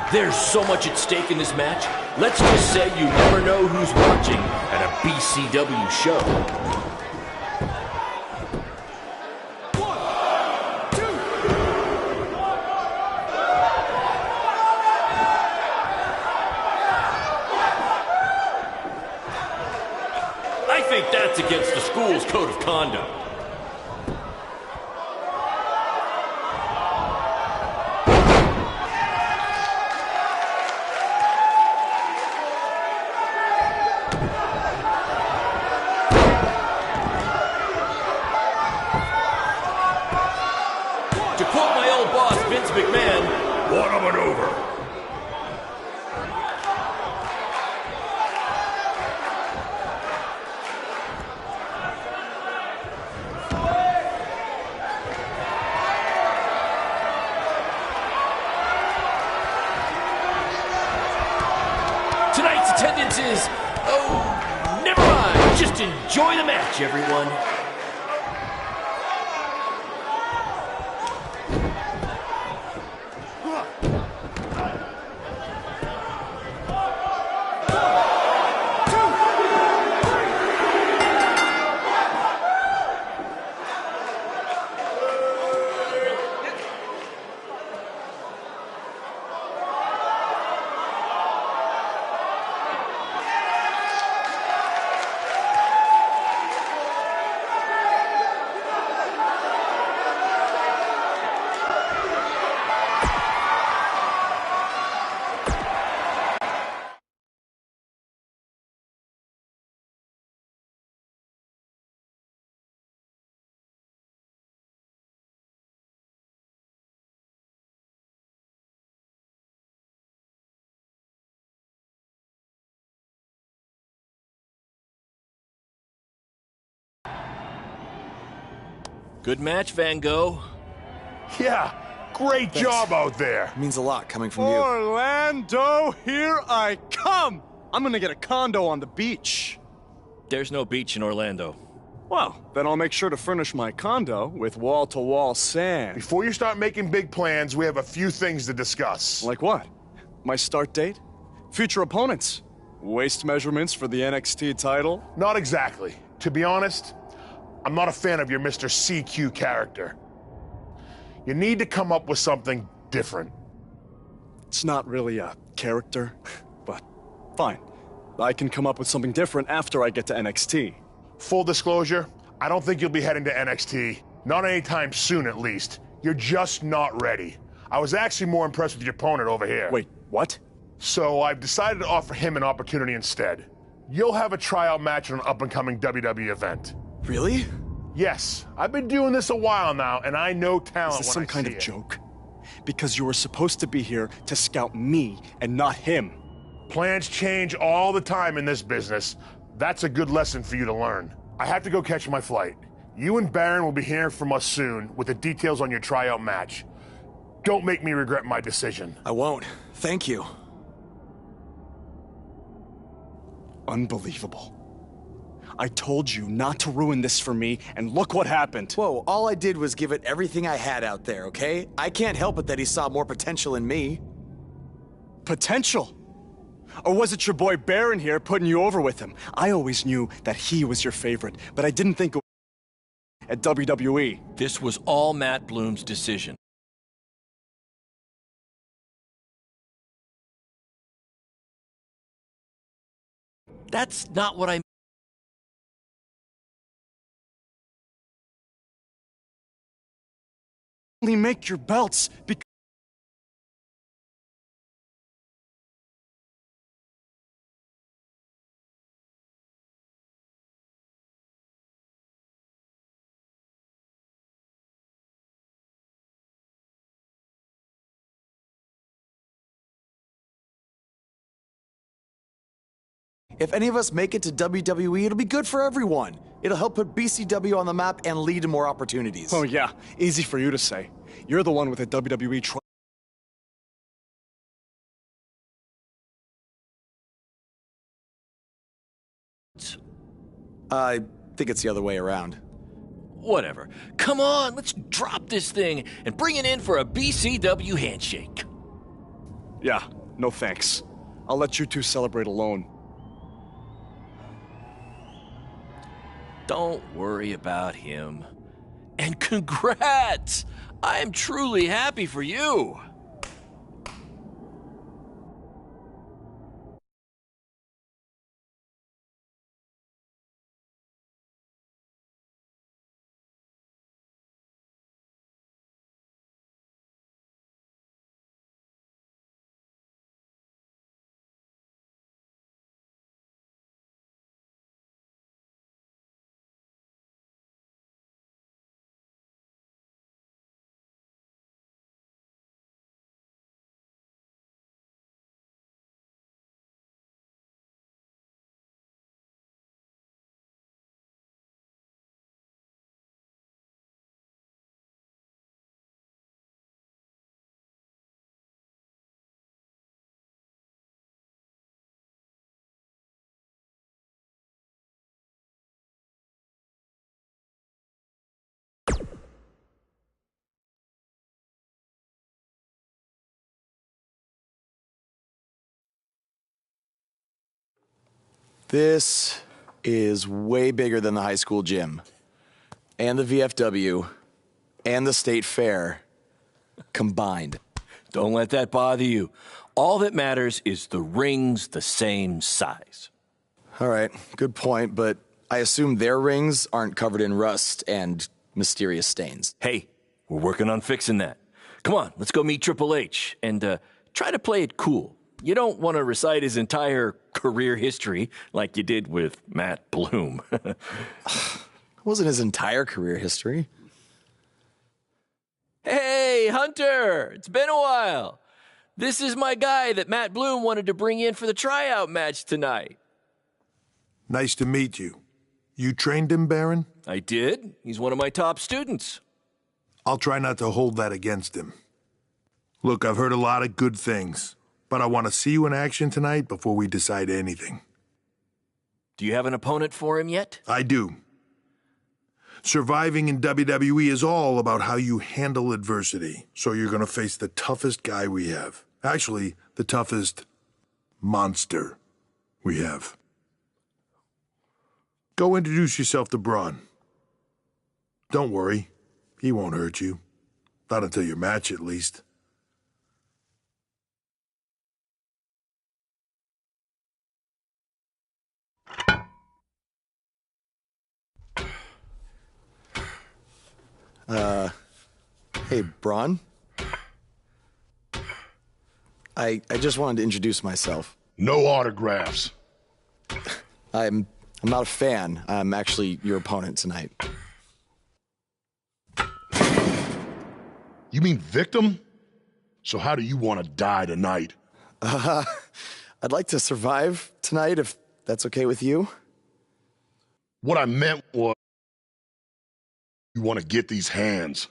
There's so much at stake in this match. Let's just say you never know who's watching at a BCW show. I think that's against the school's code of conduct. To quote my old boss, Vince McMahon, what a maneuver. Tonight's attendance is, oh, never mind. Just enjoy the match, everyone. Good match, Van Gogh. Yeah, great job out there. Means a lot coming from you. Orlando, here I come! I'm gonna get a condo on the beach. There's no beach in Orlando. Well, then I'll make sure to furnish my condo with wall-to-wall sand. Before you start making big plans, we have a few things to discuss. Like what? My start date? Future opponents? Waist measurements for the NXT title? Not exactly. To be honest, I'm not a fan of your Mr. CQ character. You need to come up with something different. It's not really a character, but fine. I can come up with something different after I get to NXT. Full disclosure, I don't think you'll be heading to NXT. Not anytime soon, at least. You're just not ready. I was actually more impressed with your opponent over here. Wait, what? So I've decided to offer him an opportunity instead. You'll have a tryout match on an up-and-coming WWE event. Really? Yes. I've been doing this a while now, and I know talent. Is this some kind of joke? Because you were supposed to be here to scout me and not him. Plans change all the time in this business. That's a good lesson for you to learn. I have to go catch my flight. You and Baron will be hearing from us soon with the details on your tryout match. Don't make me regret my decision. I won't. Thank you. Unbelievable. I told you not to ruin this for me, and look what happened. Whoa, all I did was give it everything I had out there, okay? I can't help it that he saw more potential in me. Potential? Or was it your boy Baron here putting you over with him? I always knew that he was your favorite, but I didn't think it was at WWE. This was all Matt Bloom's decision. That's not what I... Only make your belts because... If any of us make it to WWE, it'll be good for everyone. It'll help put BCW on the map and lead to more opportunities. Oh yeah, easy for you to say. You're the one with the WWE I think it's the other way around. Whatever. Come on, let's drop this thing and bring it in for a BCW handshake. Yeah, no thanks. I'll let you two celebrate alone. Don't worry about him. And congrats! I am truly happy for you. This is way bigger than the high school gym, and the VFW, and the state fair combined. Don't let that bother you. All that matters is the ring's the same size. All right, good point, but I assume their rings aren't covered in rust and mysterious stains. Hey, we're working on fixing that. Come on, let's go meet Triple H and try to play it cool. You don't want to recite his entire career history like you did with Matt Bloom. It wasn't his entire career history. Hey, Hunter! It's been a while. This is my guy that Matt Bloom wanted to bring in for the tryout match tonight. Nice to meet you. You trained him, Baron? I did. He's one of my top students. I'll try not to hold that against him. Look, I've heard a lot of good things, but I want to see you in action tonight before we decide anything. Do you have an opponent for him yet? I do. Surviving in WWE is all about how you handle adversity, so you're going to face the toughest guy we have. Actually, the toughest monster we have. Go introduce yourself to Braun. Don't worry, he won't hurt you. Not until your match, at least. Hey, Braun? I just wanted to introduce myself. No autographs. I'm not a fan. I'm actually your opponent tonight. You mean victim? So how do you want to die tonight? I'd like to survive tonight, if that's okay with you. What I meant was, you want to get these hands.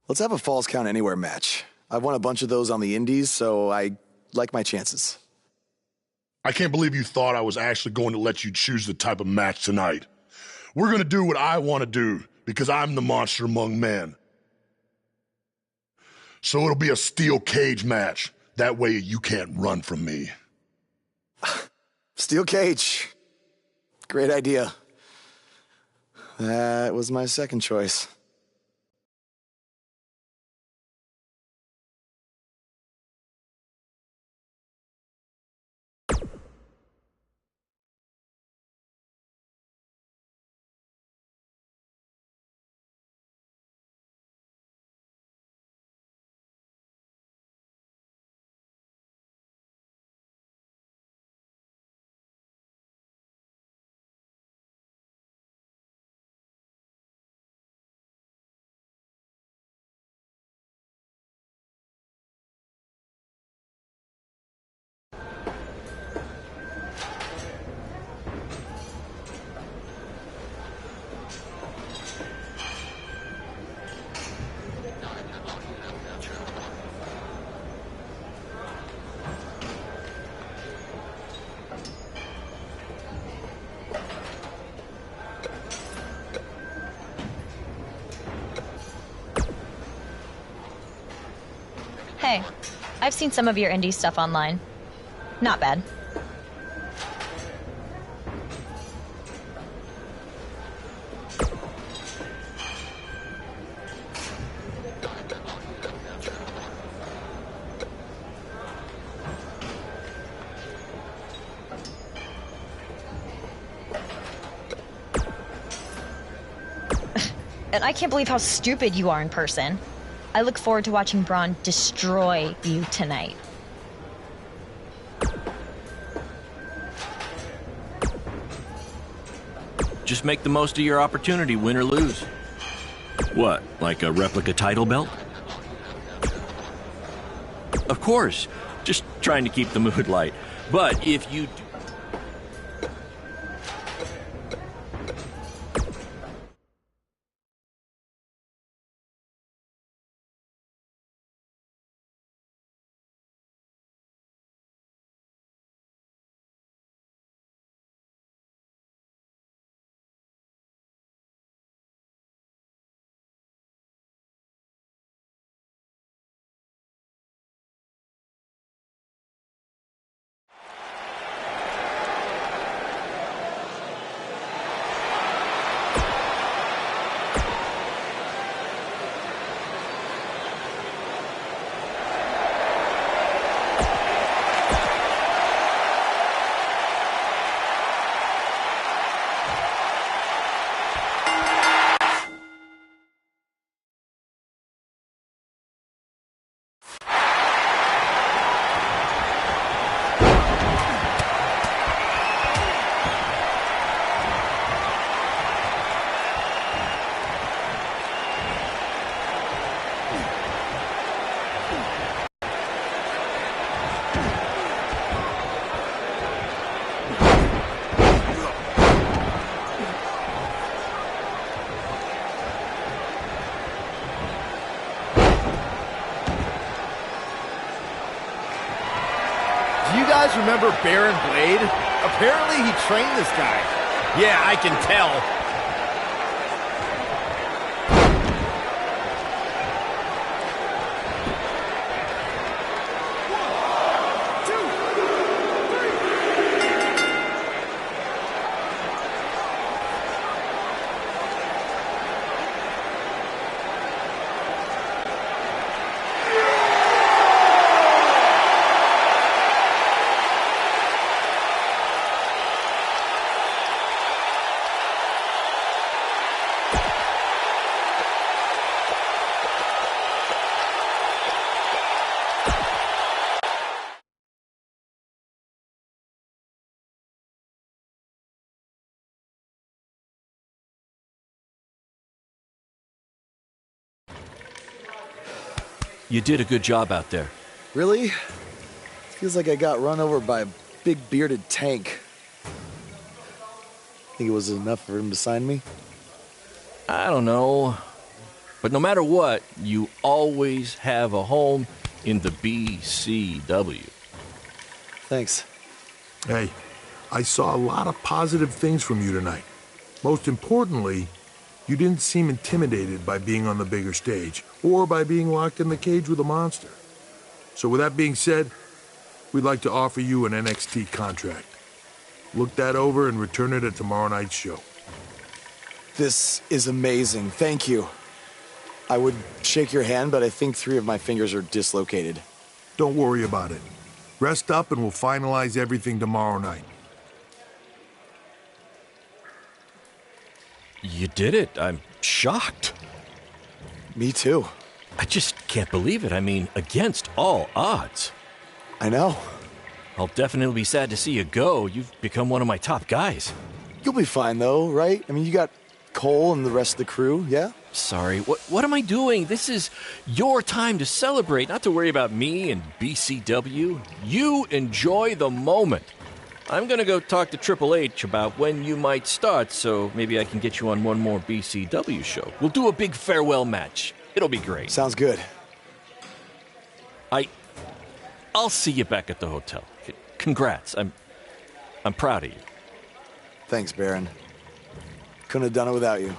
Let's have a Falls Count Anywhere match. I've won a bunch of those on the indies, so I like my chances. I can't believe you thought I was actually going to let you choose the type of match tonight. We're going to do what I want to do, because I'm the monster among men. So it'll be a steel cage match. That way you can't run from me. Steel cage. Great idea. That was my second choice. Hey, I've seen some of your indie stuff online. Not bad. And I can't believe how stupid you are in person. I look forward to watching Braun destroy you tonight. Just make the most of your opportunity, win or lose. What, like a replica title belt? Of course, just trying to keep the mood light. But if you... Do you guys remember Baron Blade? Apparently he trained this guy. Yeah, I can tell. You did a good job out there. Really? Feels like I got run over by a big bearded tank. Think it was enough for him to sign me? I don't know. But no matter what, you always have a home in the BCW. Thanks. Hey, I saw a lot of positive things from you tonight. Most importantly, you didn't seem intimidated by being on the bigger stage or by being locked in the cage with a monster. So with that being said, we'd like to offer you an NXT contract. Look that over and return it at tomorrow night's show. This is amazing. Thank you. I would shake your hand, but I think 3 of my fingers are dislocated. Don't worry about it. Rest up and we'll finalize everything tomorrow night. You did it. I'm shocked. Me too. I just can't believe it. I mean, against all odds. I know. I'll definitely be sad to see you go. You've become one of my top guys. You'll be fine, though, right? I mean, you got Cole and the rest of the crew, yeah? Sorry, what am I doing? This is your time to celebrate, not to worry about me and BCW. You enjoy the moment. I'm gonna go talk to Triple H about when you might start, so maybe I can get you on one more BCW show. We'll do a big farewell match. It'll be great. Sounds good. I'll see you back at the hotel. Congrats. I'm proud of you. Thanks, Baron. Couldn't have done it without you.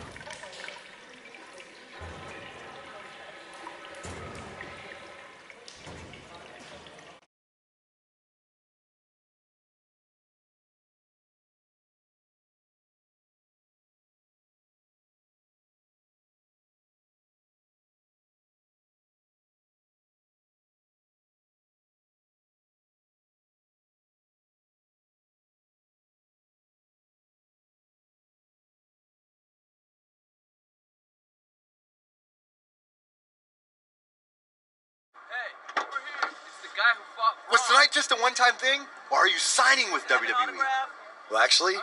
Was tonight just a one-time thing, or are you signing with WWE? Well, actually,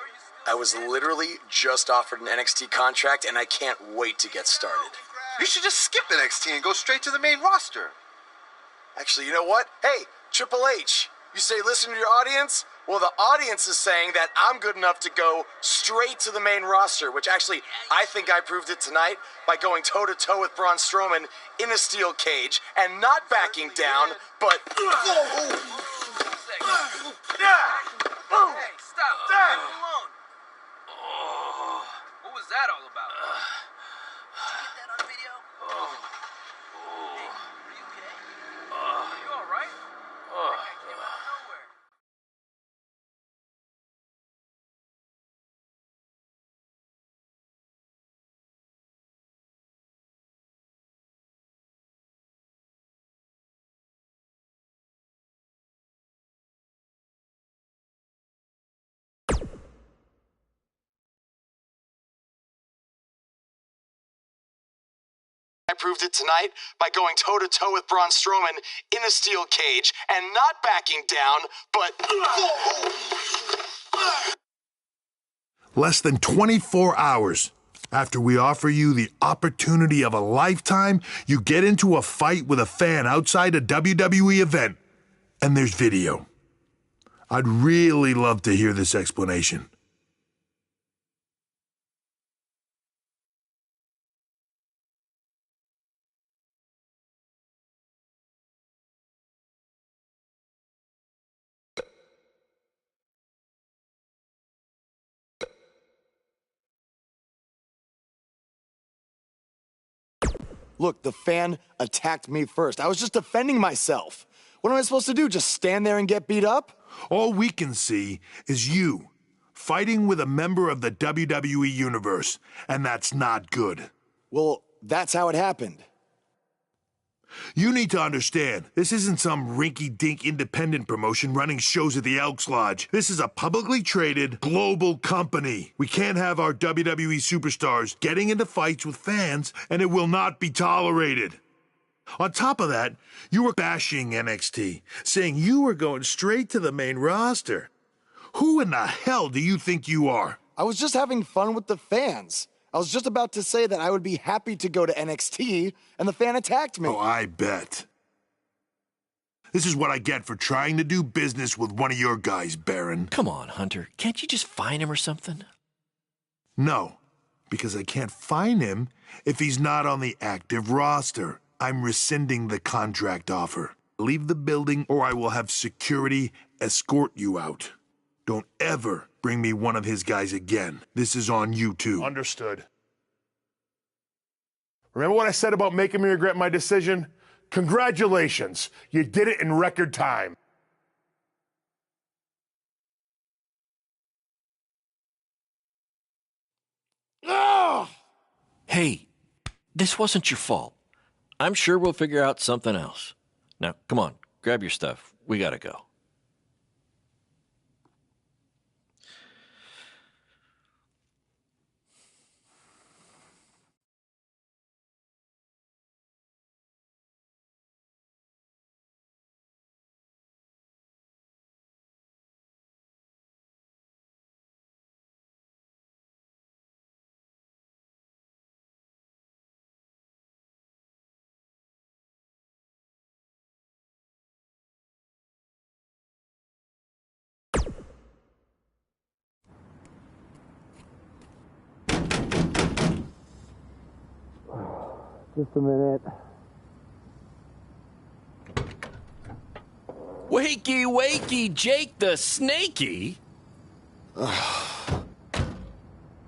I was literally just offered an NXT contract, and I can't wait to get started. You should just skip NXT and go straight to the main roster. Actually, you know what? Hey, Triple H, you say listen to your audience? Well, the audience is saying that I'm good enough to go straight to the main roster, which actually, I think I proved it tonight by going toe-to-toe with Braun Strowman in a steel cage and not backing down, but... Hey, stop. Leave him alone. What was that all about? Did you get that on video? Hey, are you okay? Are you all right? That guy came out of nowhere. I proved it tonight by going toe-to-toe with Braun Strowman in a steel cage and not backing down, but... Less than 24 hours after we offer you the opportunity of a lifetime, you get into a fight with a fan outside a WWE event, and there's video. I'd really love to hear this explanation. Look, the fan attacked me first. I was just defending myself. What am I supposed to do? Just stand there and get beat up? All we can see is you fighting with a member of the WWE Universe, and that's not good. Well, that's how it happened. You need to understand, this isn't some rinky-dink independent promotion running shows at the Elks Lodge. This is a publicly traded global company. We can't have our WWE superstars getting into fights with fans, and it will not be tolerated. On top of that, you were bashing NXT, saying you were going straight to the main roster. Who in the hell do you think you are? I was just having fun with the fans. I was just about to say that I would be happy to go to NXT, and the fan attacked me. Oh, I bet. This is what I get for trying to do business with one of your guys, Baron. Come on, Hunter. Can't you just fine him or something? No, because I can't fine him if he's not on the active roster. I'm rescinding the contract offer. Leave the building or I will have security escort you out. Don't ever bring me one of his guys again. This is on you too. Understood. Remember what I said about making me regret my decision? Congratulations. You did it in record time. Hey, this wasn't your fault. I'm sure we'll figure out something else. Now, come on, grab your stuff. We gotta go. Just a minute. Wakey, wakey, Jake the Snakey. It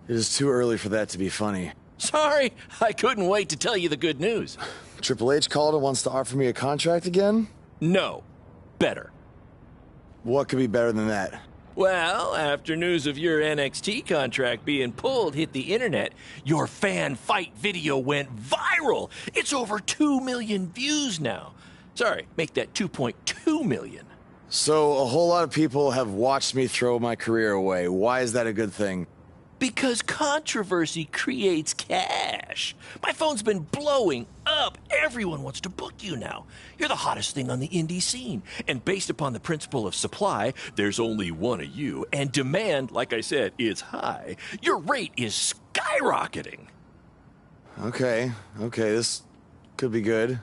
is too early for that to be funny. Sorry, I couldn't wait to tell you the good news. Triple H called and wants to offer me a contract again? No. Better. What could be better than that? Well, after news of your NXT contract being pulled hit the internet, your fan fight video went viral. It's over 2 million views now. Sorry, make that 2.2 million. So a whole lot of people have watched me throw my career away. Why is that a good thing? Because controversy creates cash. My phone's been blowing up. up. Everyone wants to book you now. You're the hottest thing on the indie scene. And based upon the principle of supply, there's only one of you. And demand, like I said, is high. Your rate is skyrocketing. Okay, this could be good.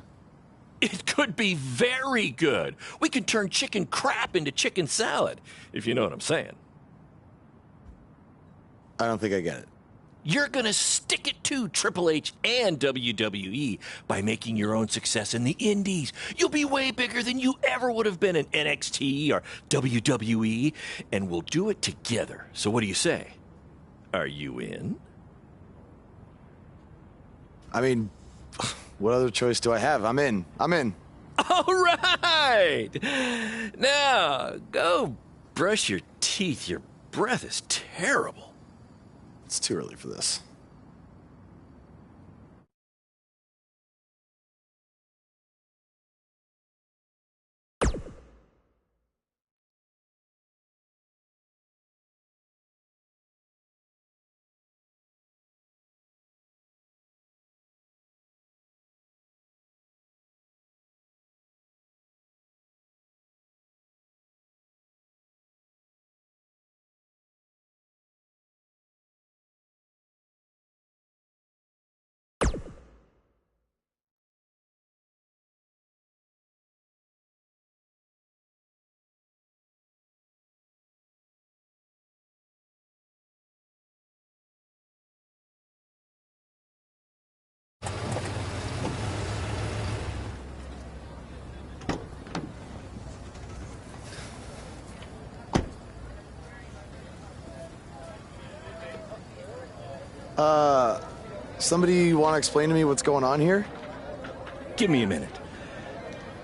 It could be very good. We can turn chicken crap into chicken salad, if you know what I'm saying. I don't think I get it. You're gonna stick it to Triple H and WWE by making your own success in the indies. You'll be way bigger than you ever would have been in NXT or WWE, and we'll do it together. So what do you say? Are you in? I mean, what other choice do I have? I'm in. All right! Now, go brush your teeth. Your breath is terrible. It's too early for this. Somebody want to explain to me what's going on here? Give me a minute.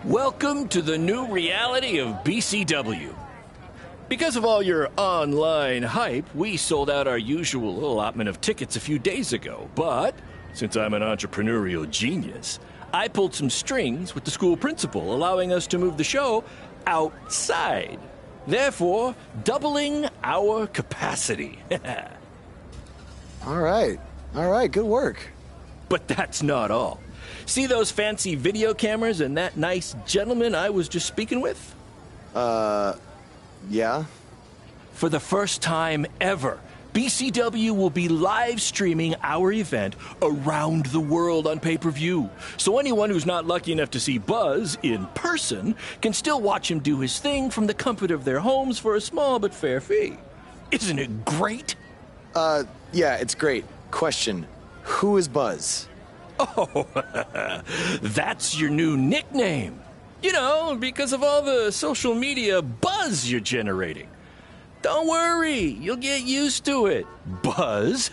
Welcome to the new reality of BCW. Because of all your online hype, we sold out our usual allotment of tickets a few days ago. But since I'm an entrepreneurial genius, I pulled some strings with the school principal, allowing us to move the show outside. Therefore, doubling our capacity. All right, good work. But that's not all. See those fancy video cameras and that nice gentleman I was just speaking with? Yeah? For the first time ever, BCW will be live streaming our event around the world on pay-per-view. So anyone who's not lucky enough to see Buzz in person can still watch him do his thing from the comfort of their homes for a small but fair fee. Isn't it great? Yeah, it's great. Question, who is Buzz? Oh, that's your new nickname. You know, because of all the social media buzz you're generating. Don't worry, you'll get used to it. Buzz?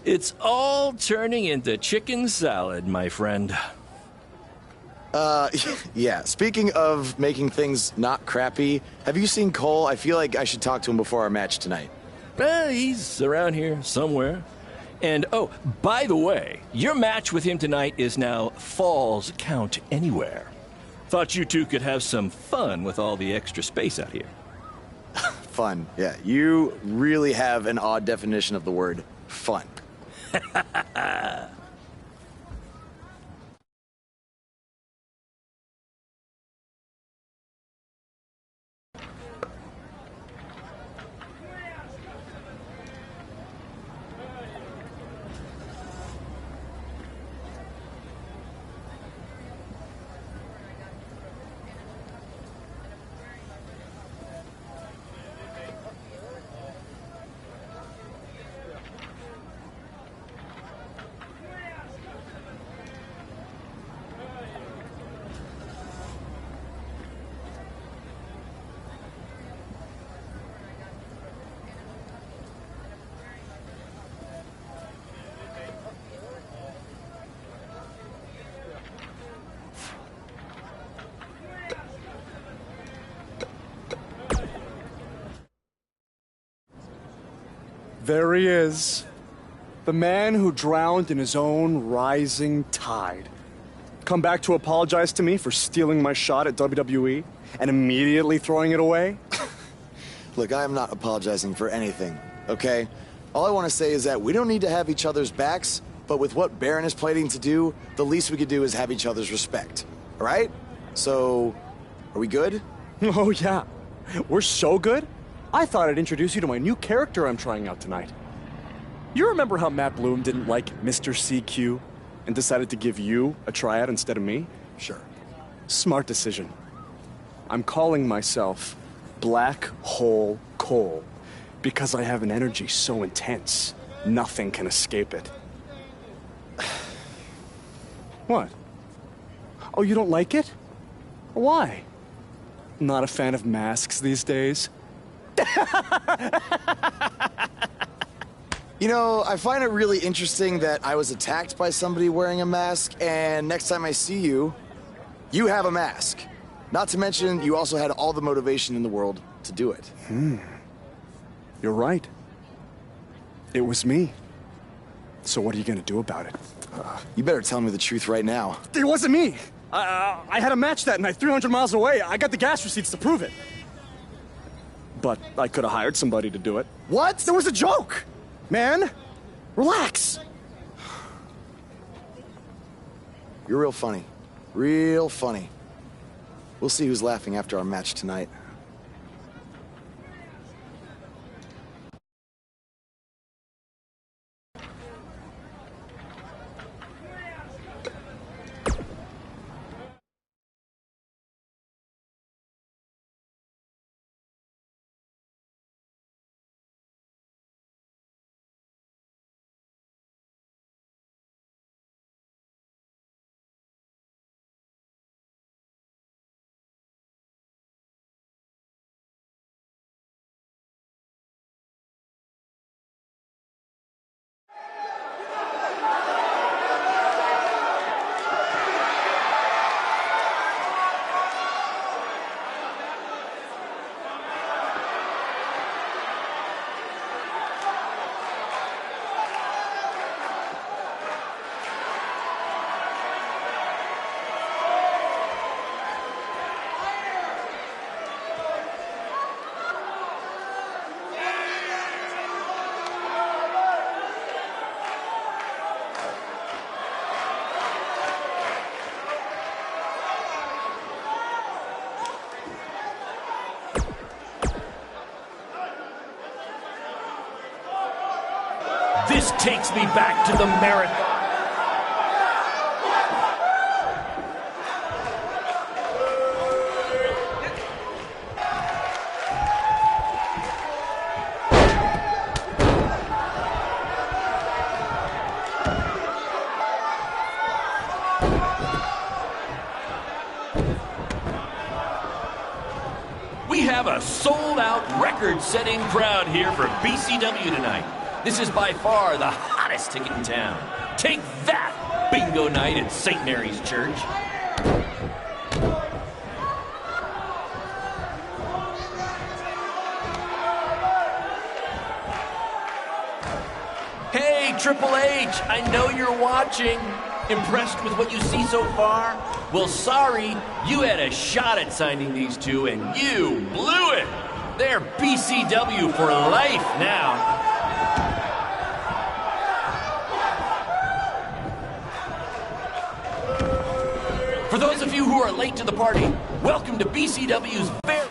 It's all turning into chicken salad, my friend. Yeah, speaking of making things not crappy, have you seen Cole? I feel like I should talk to him before our match tonight. He's around here somewhere. And, oh, by the way, your match with him tonight is now Falls Count Anywhere. Thought you two could have some fun with all the extra space out here. Fun, yeah. You really have an odd definition of the word fun. There he is. The man who drowned in his own rising tide. Come back to apologize to me for stealing my shot at WWE and immediately throwing it away? Look, I am not apologizing for anything, okay? All I want to say is that we don't need to have each other's backs, but with what Baron is planning to do, the least we could do is have each other's respect. All right? So, are we good? Oh, yeah. We're so good. I thought I'd introduce you to my new character I'm trying out tonight. You remember how Matt Bloom didn't like Mr. CQ and decided to give you a tryout instead of me? Sure. Smart decision. I'm calling myself Black Hole Cole because I have an energy so intense, nothing can escape it. What? Oh, you don't like it? Why? Not a fan of masks these days? You know, I find it really interesting that I was attacked by somebody wearing a mask, and next time I see you, you have a mask. Not to mention, you also had all the motivation in the world to do it. You're right. It was me. So what are you gonna do about it? You better tell me the truth right now. It wasn't me! I had a match that night, 300 miles away. I got the gas receipts to prove it. But I could have hired somebody to do it. What? That was a joke! Man, relax. You're real funny. Real funny. We'll see who's laughing after our match tonight. This takes me back to the marathon. We have a sold-out, record-setting crowd here for BCW tonight. This is by far the hottest ticket in town. Take that, bingo night at St. Mary's Church. Hey, Triple H, I know you're watching. Impressed with what you see so far? Well, sorry, you had a shot at signing these two, and you blew it. They're BCW for life now. For those of you who are late to the party, welcome to BCW's very...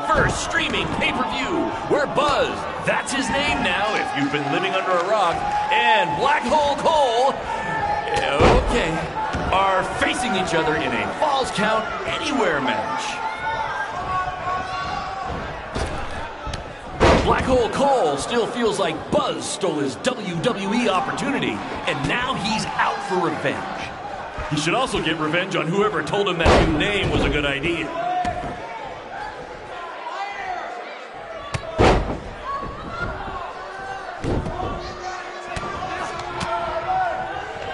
first streaming pay-per-view, where Buzz, that's his name now if you've been living under a rock, and Black Hole Cole, okay, are facing each other in a Falls Count Anywhere match. Black Hole Cole still feels like Buzz stole his WWE opportunity, and now he's out for revenge. He should also get revenge on whoever told him that new name was a good idea.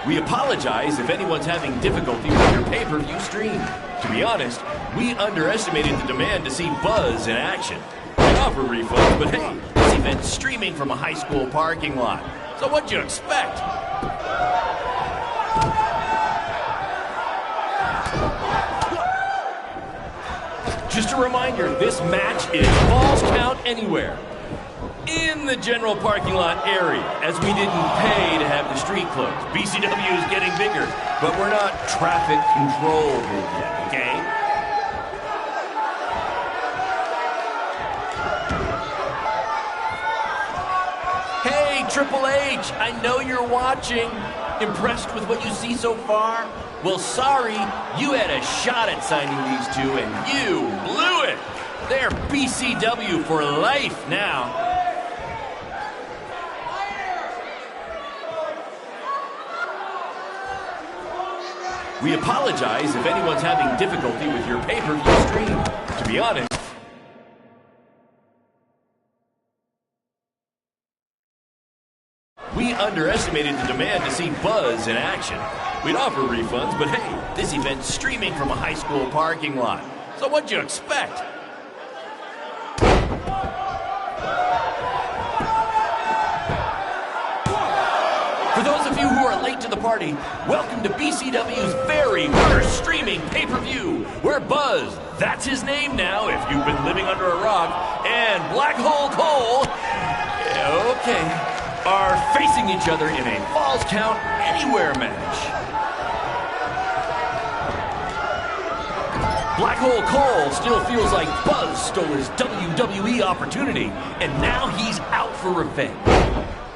We apologize if anyone's having difficulty with your pay-per-view stream. To be honest, we underestimated the demand to see Buzz in action. And offer refunds, but hey, this event's streaming from a high school parking lot. So what'd you expect? Just a reminder, this match is Falls Count Anywhere. In the general parking lot area, as we didn't pay to have the street closed. BCW is getting bigger, but we're not traffic controlled yet, okay? Hey, Triple H, I know you're watching. Impressed with what you see so far? Well, sorry, you had a shot at signing these two, and you blew it. They're BCW for life now. We apologize if anyone's having difficulty with your pay-per-view stream. To be honest, we underestimated the demand to see Buzz in action. We'd offer refunds, but hey, this event's streaming from a high school parking lot. So what'd you expect? For those of you who are late to the party, welcome to BCW's very first streaming pay-per-view, where Buzz, that's his name now if you've been living under a rock, and Black Hole Cole, okay, are facing each other in a Falls Count Anywhere match. Black Hole Cole still feels like Buzz stole his WWE opportunity, and now he's out for revenge.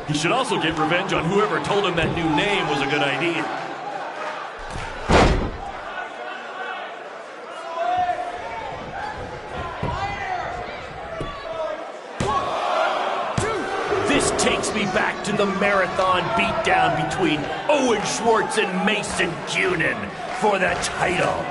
He should also get revenge on whoever told him that new name was a good idea. This takes me back to the marathon beatdown between Owen Schwartz and Mason Cunin for the title.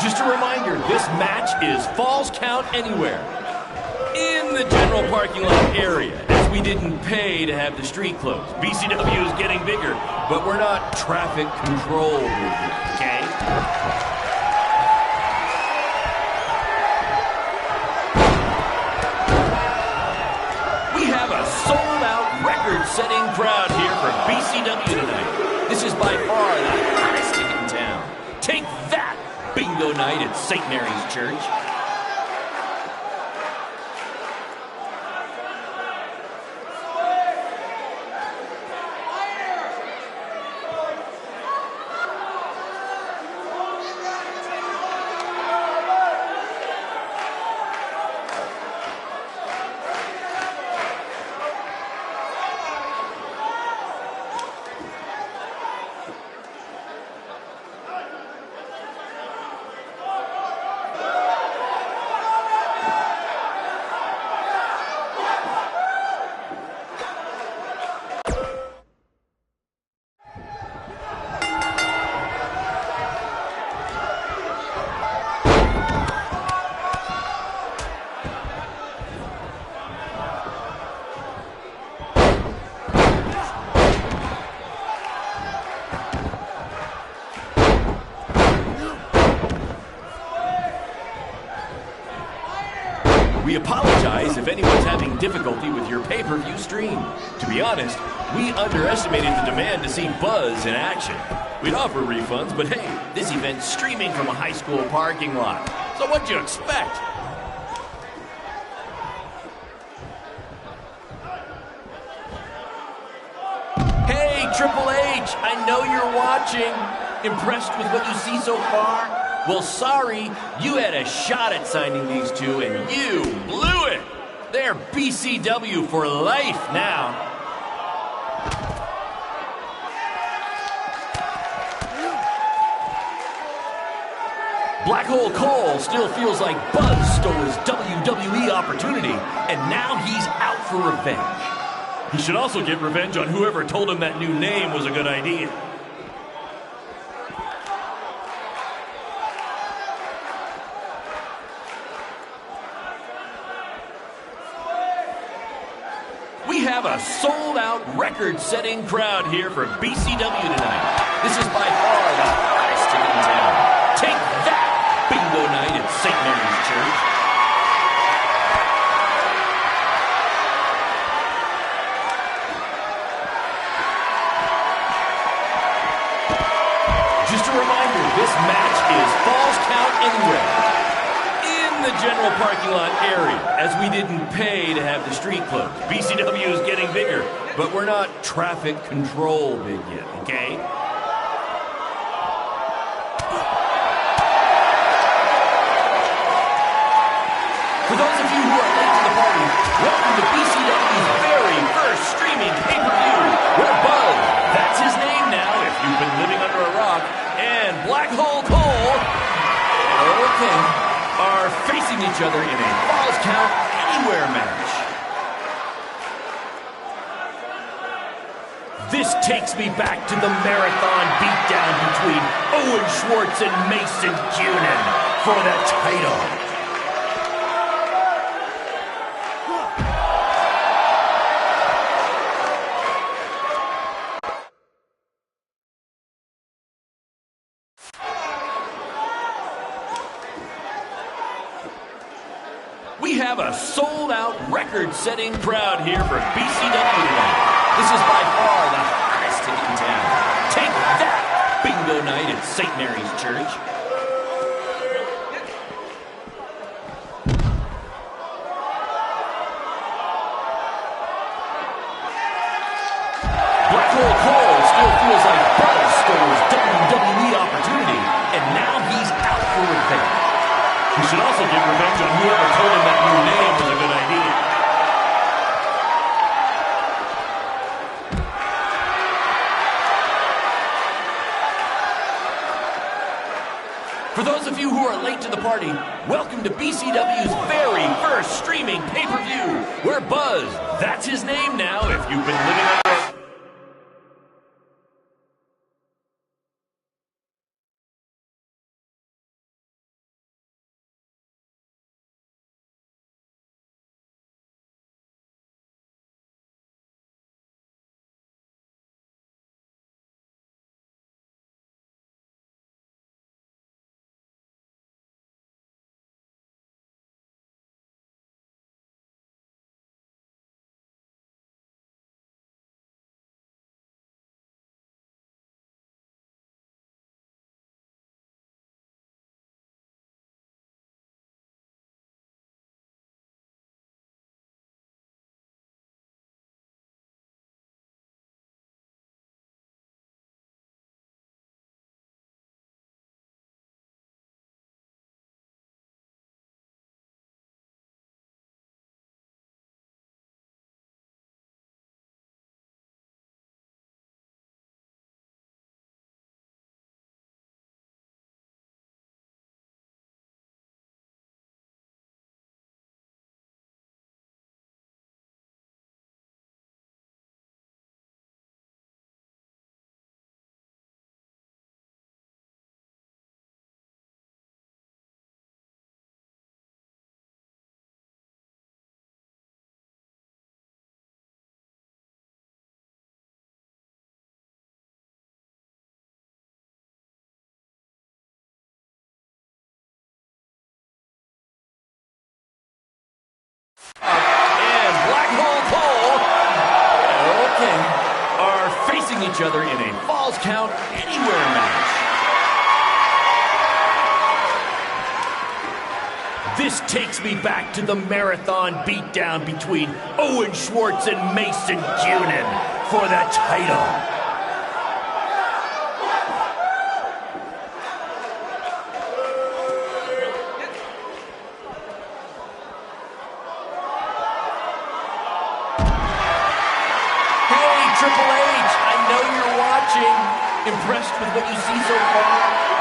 Just a reminder, this match is Falls Count Anywhere. In the general parking lot area, as we didn't pay to have the street closed. BCW is getting bigger, but we're not traffic controlled, okay? We have a sold-out, record-setting crowd here for BCW tonight. This is by far the hottest ticket in town. Take that! Bingo night at St. Mary's Church. We apologize advise if anyone's having difficulty with your pay-per-view stream. To be honest, we underestimated the demand to see Buzz in action. We'd offer refunds, but hey, this event's streaming from a high school parking lot. So what'd you expect? Hey, Triple H, I know you're watching. Impressed with what you see so far? Well, sorry, you had a shot at signing these two, and you blew it. They're BCW for life now. Black Hole Cole still feels like Buzz stole his WWE opportunity, and now he's out for revenge. He should also get revenge on whoever told him that new name was a good idea. We have a sold-out, record-setting crowd here for BCW tonight. This is by far the hottest ticket in town. Take that, bingo night at St. Mary's Church. Just a reminder, this match is Falls Count Anywhere. In the general parking lot area, as we didn't pay to have the street closed. BCW is getting bigger, but we're not traffic control big yet, okay? For those of you who are late to the party, welcome to BCW's very first streaming pay-per-view, where Buzz, that's his name now if you've been living under a rock, and Black Hole Cole, okay, are facing each other in a Falls Count Anywhere match. This takes me back to the marathon beatdown between Owen Schwartz and Mason Cunin for the title. We have a sold-out, record-setting crowd here for BCW tonight. This is by far the hottest ticket in town. Take that, bingo night at St. Mary's Church. Black Hole Cole still feels like Buzz stole his WWE opportunity, and now he's out for revenge. He should also get revenge on whoever told him that new name was a good idea. For those of you who are late to the party, welcome to BCW's very first streaming pay-per-view, where Buzz, that's his name now if you've been living under each other in a Falls Count Anywhere match. This takes me back to the marathon beatdown between Owen Schwartz and Mason Cunin for the title. Hey, Triple H, I know you're watching. Impressed with what you see so far?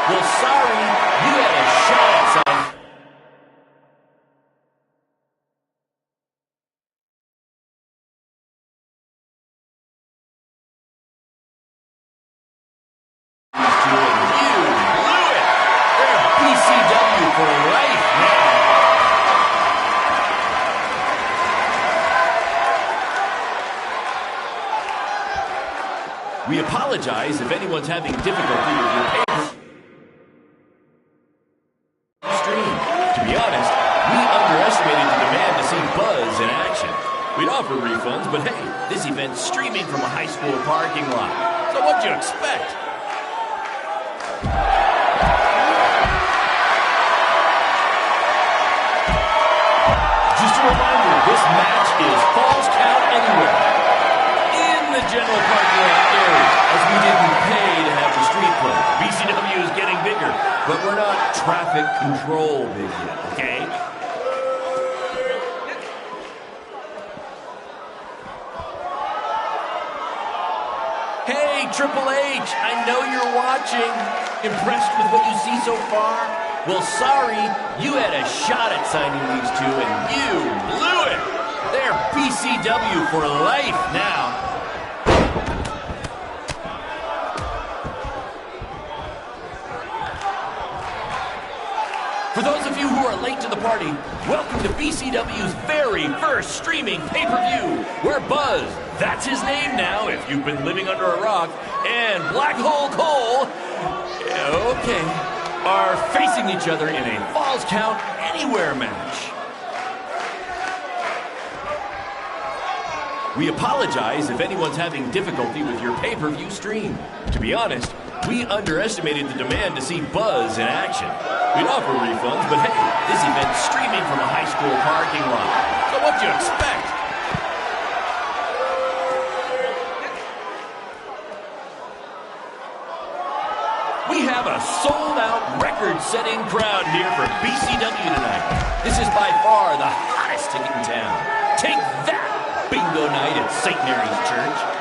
Well, sorry, you had a shot at something. We apologize if anyone's having difficulty with your paper stream. To be honest, we underestimated the demand to see Buzz in action. We'd offer refunds, but hey, this event's streaming from a high school parking lot. So what'd you expect? Just a reminder, this match is Falls Count Anywhere. In the general parking lot area, as we didn't pay to have the street play. BCW is getting bigger, but we're not traffic control big yet, okay? Hey, Triple H, I know you're watching. Impressed with what you see so far? Well, sorry, you had a shot at signing these two, and you blew it. They're BCW for life now. For those of you who are late to the party, welcome to BCW's very first streaming pay-per-view, where Buzz, that's his name now if you've been living under a rock, and Black Hole Cole, okay, are facing each other in a Falls Count Anywhere match. We apologize if anyone's having difficulty with your pay-per-view stream. To be honest, we underestimated the demand to see Buzz in action. We'd offer refunds, but hey, this event's streaming from a high school parking lot. So what'd you expect? We have a sold-out, record-setting crowd here for BCW tonight. This is by far the hottest ticket in town. Take that, bingo night at St. Mary's Church.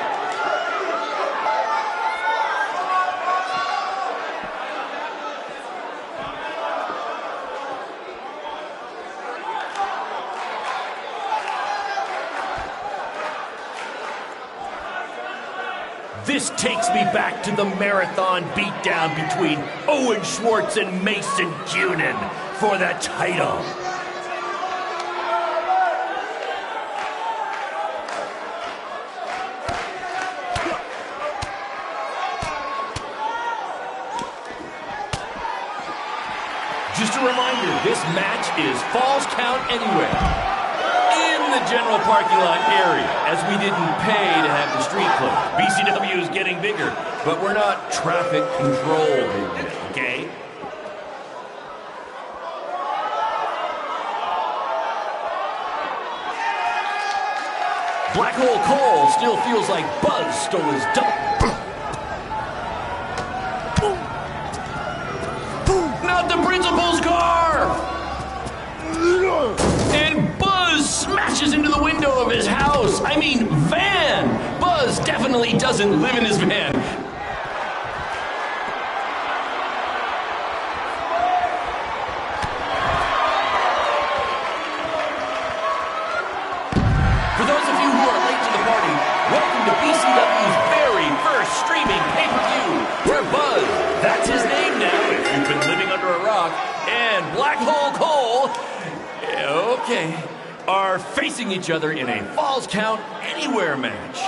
This takes me back to the marathon beatdown between Owen Schwartz and Mason Cunin for the title. Just a reminder, this match is Falls Count Anywhere. In the general parking lot area, as we didn't pay to have the street closed. BCW is getting bigger, but we're not traffic control big yet, okay? Black Hole Cole still feels like Buzz stole his double. Not the principal's car! And Buzz smashes into the window of his house. I mean, van. Buzz definitely doesn't live in his van. For those of you who are late to the party, welcome to BCW's very first streaming pay-per-view, where Buzz, that's his name now if you've been living under a rock, and Black Hole Cole, okay, are facing each other in a Falls Count Anywhere match.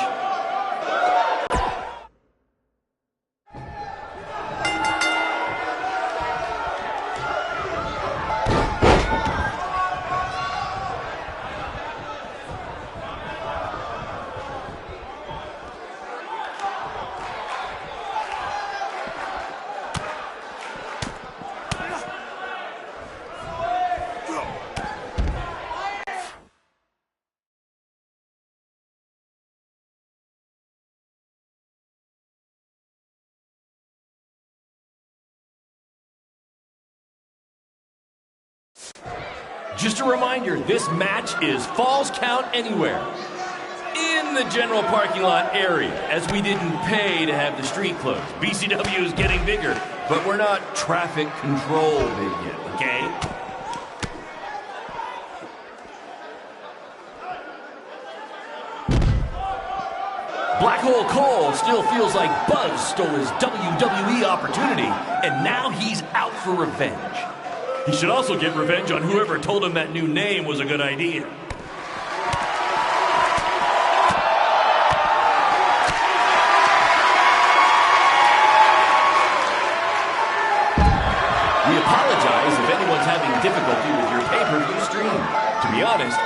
Just a reminder, this match is Falls Count Anywhere. In the general parking lot area, as we didn't pay to have the street closed. BCW is getting bigger, but we're not traffic control big yet, okay? Black Hole Cole still feels like Buzz stole his WWE opportunity, and now he's out for revenge. He should also get revenge on whoever told him that new name was a good idea. We apologize if anyone's having difficulty with your pay-per-view stream. To be honest,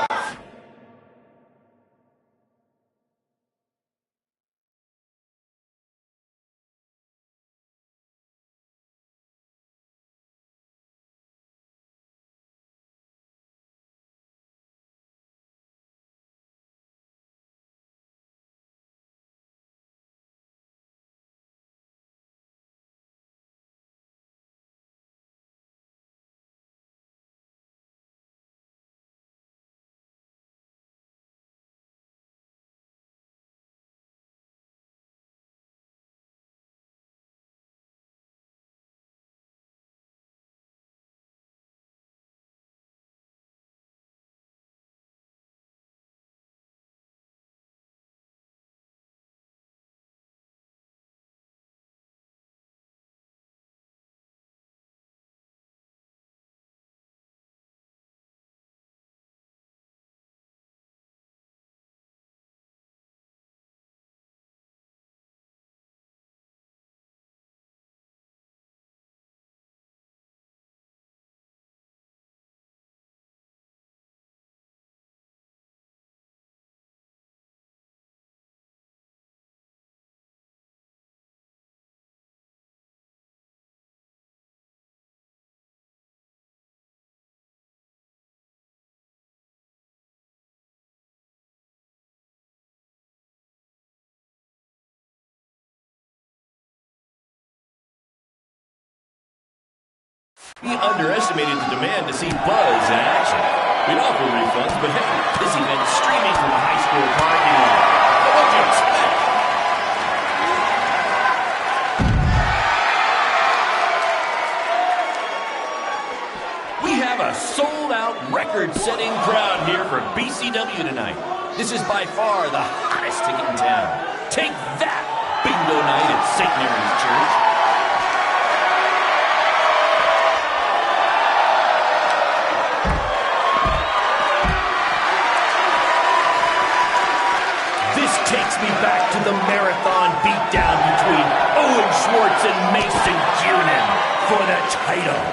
we underestimated the demand to see Buzz in action. We'd offer refunds, but hey, this event's streaming from a high school parking lot. What'd you expect? We have a sold-out, record-setting crowd here for BCW tonight. This is by far the hottest ticket in town. Take that, bingo night at St. Mary's Church. Takes me back to the marathon beatdown between Owen Schwartz and Mason Cunin for the title.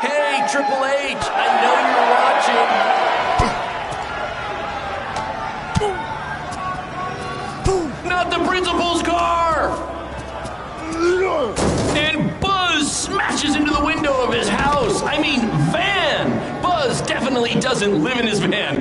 Hey, Triple H, I know you're watching. Not the principal's car! And Buzz smashes into the window of his house. I mean, van. Buzz definitely doesn't live in his van.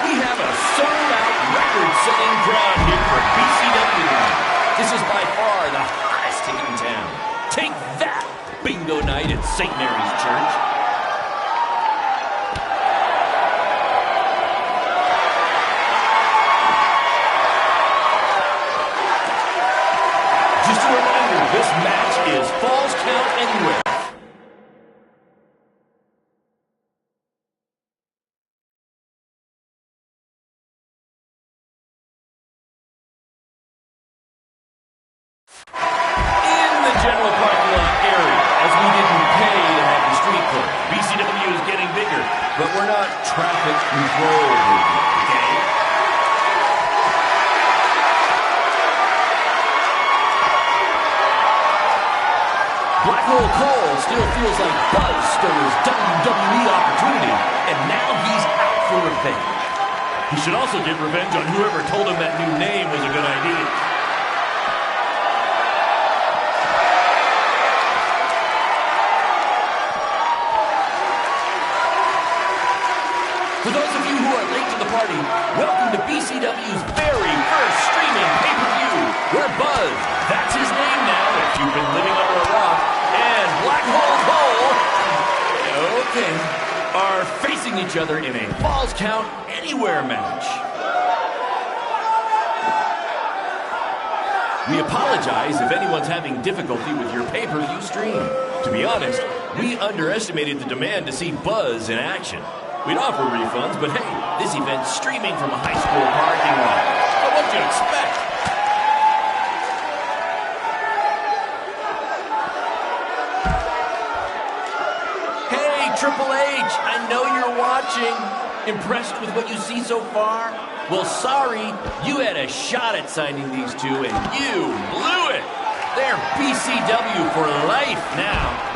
We have a sold-out, record-setting crowd here for BCW tonight. This is by far the hottest ticket in town. Take that, bingo night at St. Mary's Church. Just a reminder, this match is Falls Count Anywhere. General parking lot area, as we didn't pay to have the street closed. BCW is getting bigger, but we're not traffic control movement, okay? Black Hole Cole still feels like Buzz stole his WWE opportunity, He should also get revenge on whoever told him that new name was a good idea. For those of you who are late to the party, welcome to BCW's very first streaming pay-per-view, where Buzz, that's his name now if you've been living under a rock, and Black Hole, okay, are facing each other in a Falls Count Anywhere match. We apologize if anyone's having difficulty with your pay-per-view stream. To be honest, we underestimated the demand to see Buzz in action. We'd offer refunds, but hey, this event's streaming from a high school parking lot. So what'd you expect? Hey, Triple H, I know you're watching. Impressed with what you see so far? Well, sorry, you had a shot at signing these two, and you blew it. They're BCW for life now.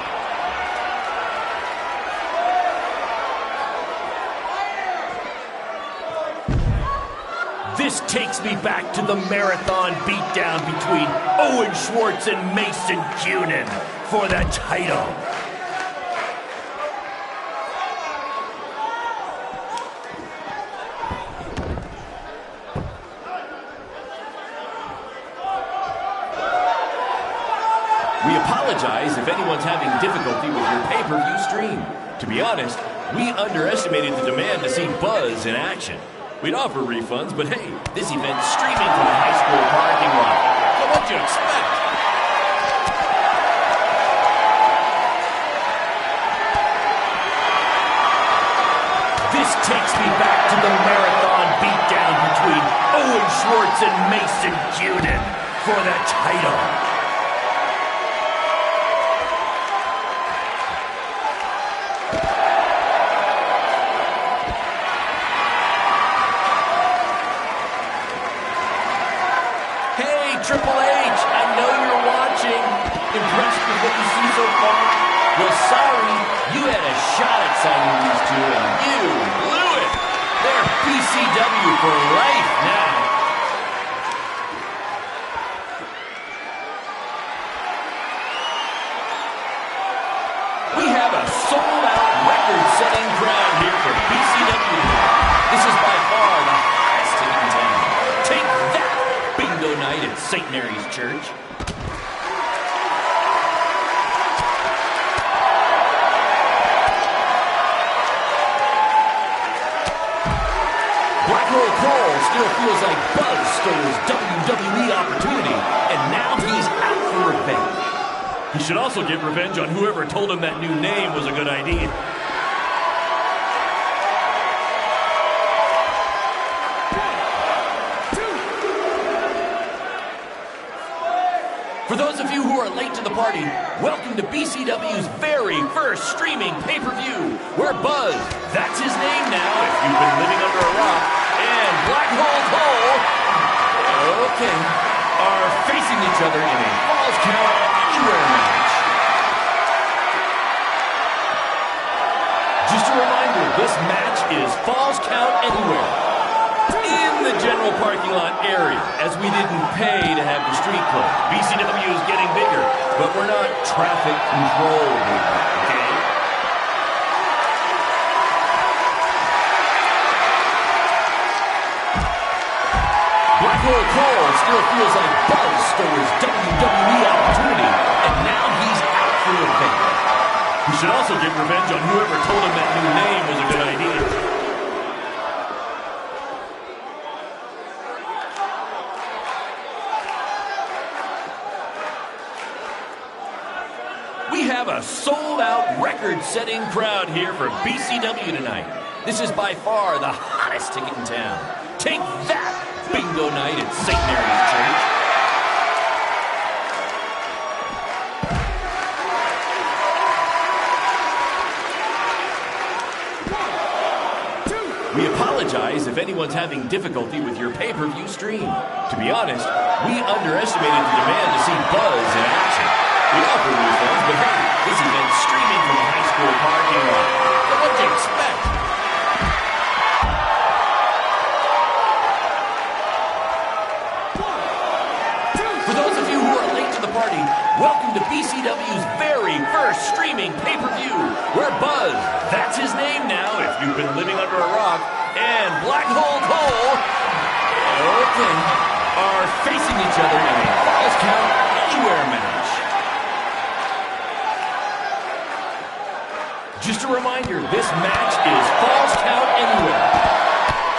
This takes me back to the marathon beatdown between Owen Schwartz and Mason Cunin for the title. We apologize if anyone's having difficulty with your pay-per-view stream. To be honest, we underestimated the demand to see Buzz in action. We'd offer refunds, but hey, this event's streaming from a high school parking lot. So what'd you expect? This takes me back to the marathon beatdown between Owen Schwartz and Mason Cunin for the title. Triple H, I know you're watching. Impressed with what you see so far? Well, sorry, you had a shot at signing these two, and you blew it. They're BCW for life now. We have a sold-out, record-setting crowd here for BCW. This is by far the hottest in town. Take that! Bingo night at St. Mary's Church. Black Hole Cole still feels like Buzz stole his WWE opportunity, and now he's out for revenge. He should also get revenge on whoever told him that new name was a good idea. For those of you who are late to the party, welcome to BCW's very first streaming pay-per-view, where Buzz, that's his name now if you've been living under a rock, and Black Hole, okay, are facing each other in a Falls Count Anywhere match. Just a reminder, this match is Falls Count Anywhere. In the general parking lot area, as we didn't pay to have the street closed. BCW is getting bigger, but we're not traffic control here, okay? Black Hole Cole still feels like Buzz stole his WWE opportunity, and now he's out for revenge. He should also get revenge on whoever told him that new name was a good idea. We have a sold-out, record-setting crowd here for BCW tonight. This is by far the hottest ticket in town. Take that, bingo night at St. Mary's Church. We apologize if anyone's having difficulty with your pay-per-view stream. To be honest, we underestimated the demand to see Buzz in action. We offer refunds, but hey, this event's streaming from a high school parking lot. So what'd you expect? For those of you who are late to the party, welcome to BCW's very first streaming pay-per-view, where Buzz, that's his name now if you've been living under a rock, and Black Hole Cole, okay, are facing each other in a Falls Count Anywhere match. Just a reminder, this match is Falls Count Anywhere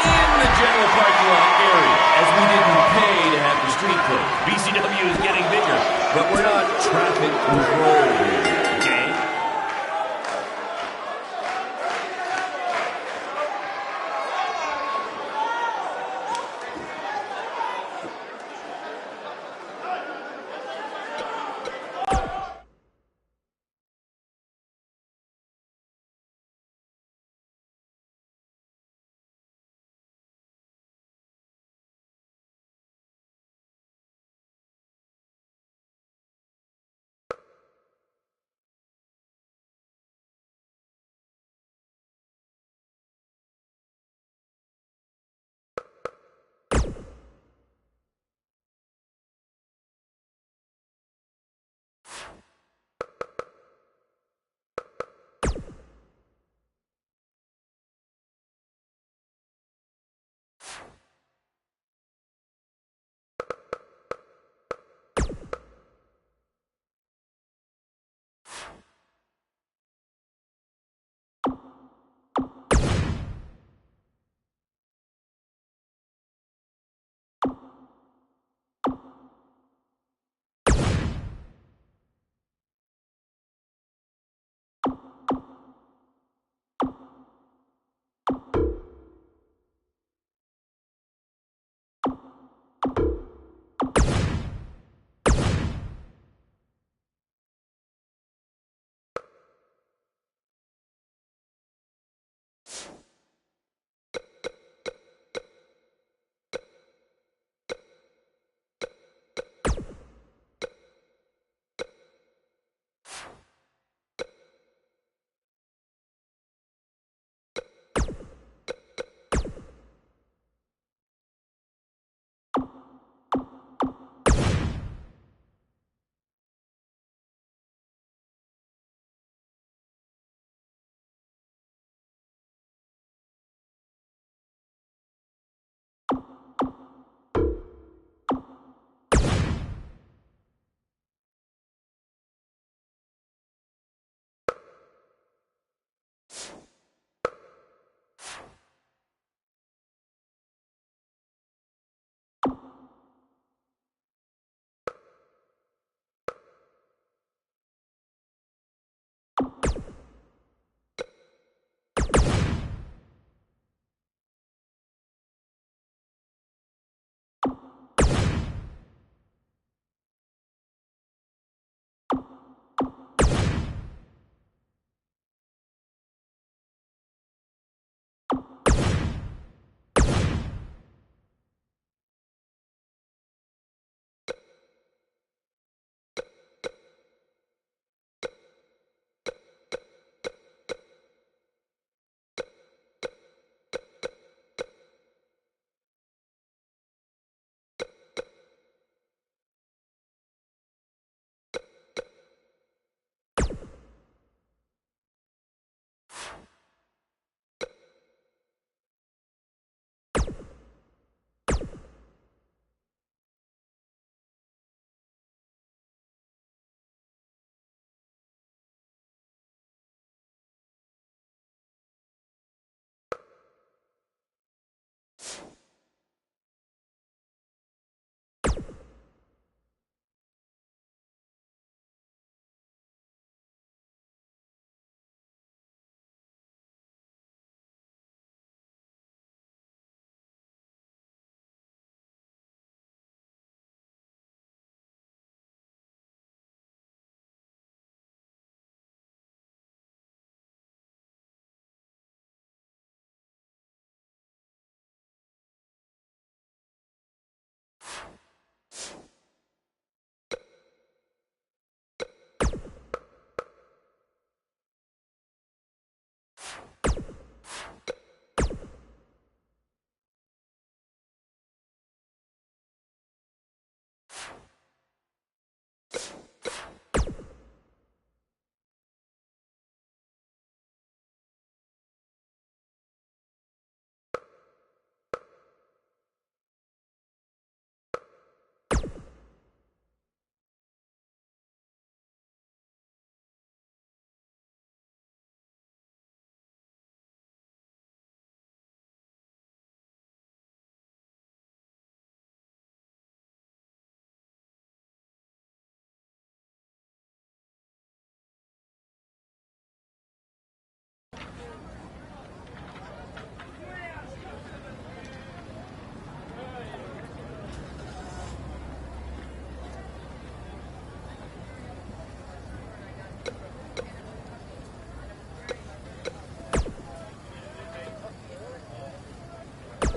in the general parking lot area, as we didn't pay to have the street closed. BCW is getting bigger, but we're not traffic control here, okay?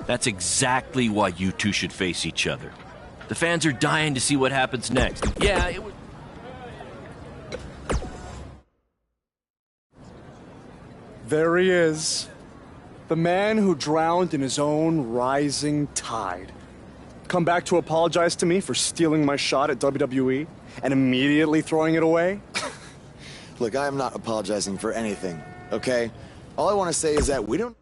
That's exactly why you two should face each other. The fans are dying to see what happens next. Yeah, it was... There he is. The man who drowned in his own rising tide. Come back to apologize to me for stealing my shot at WWE and immediately throwing it away? Look, I am not apologizing for anything, okay? All I want to say is that we don't...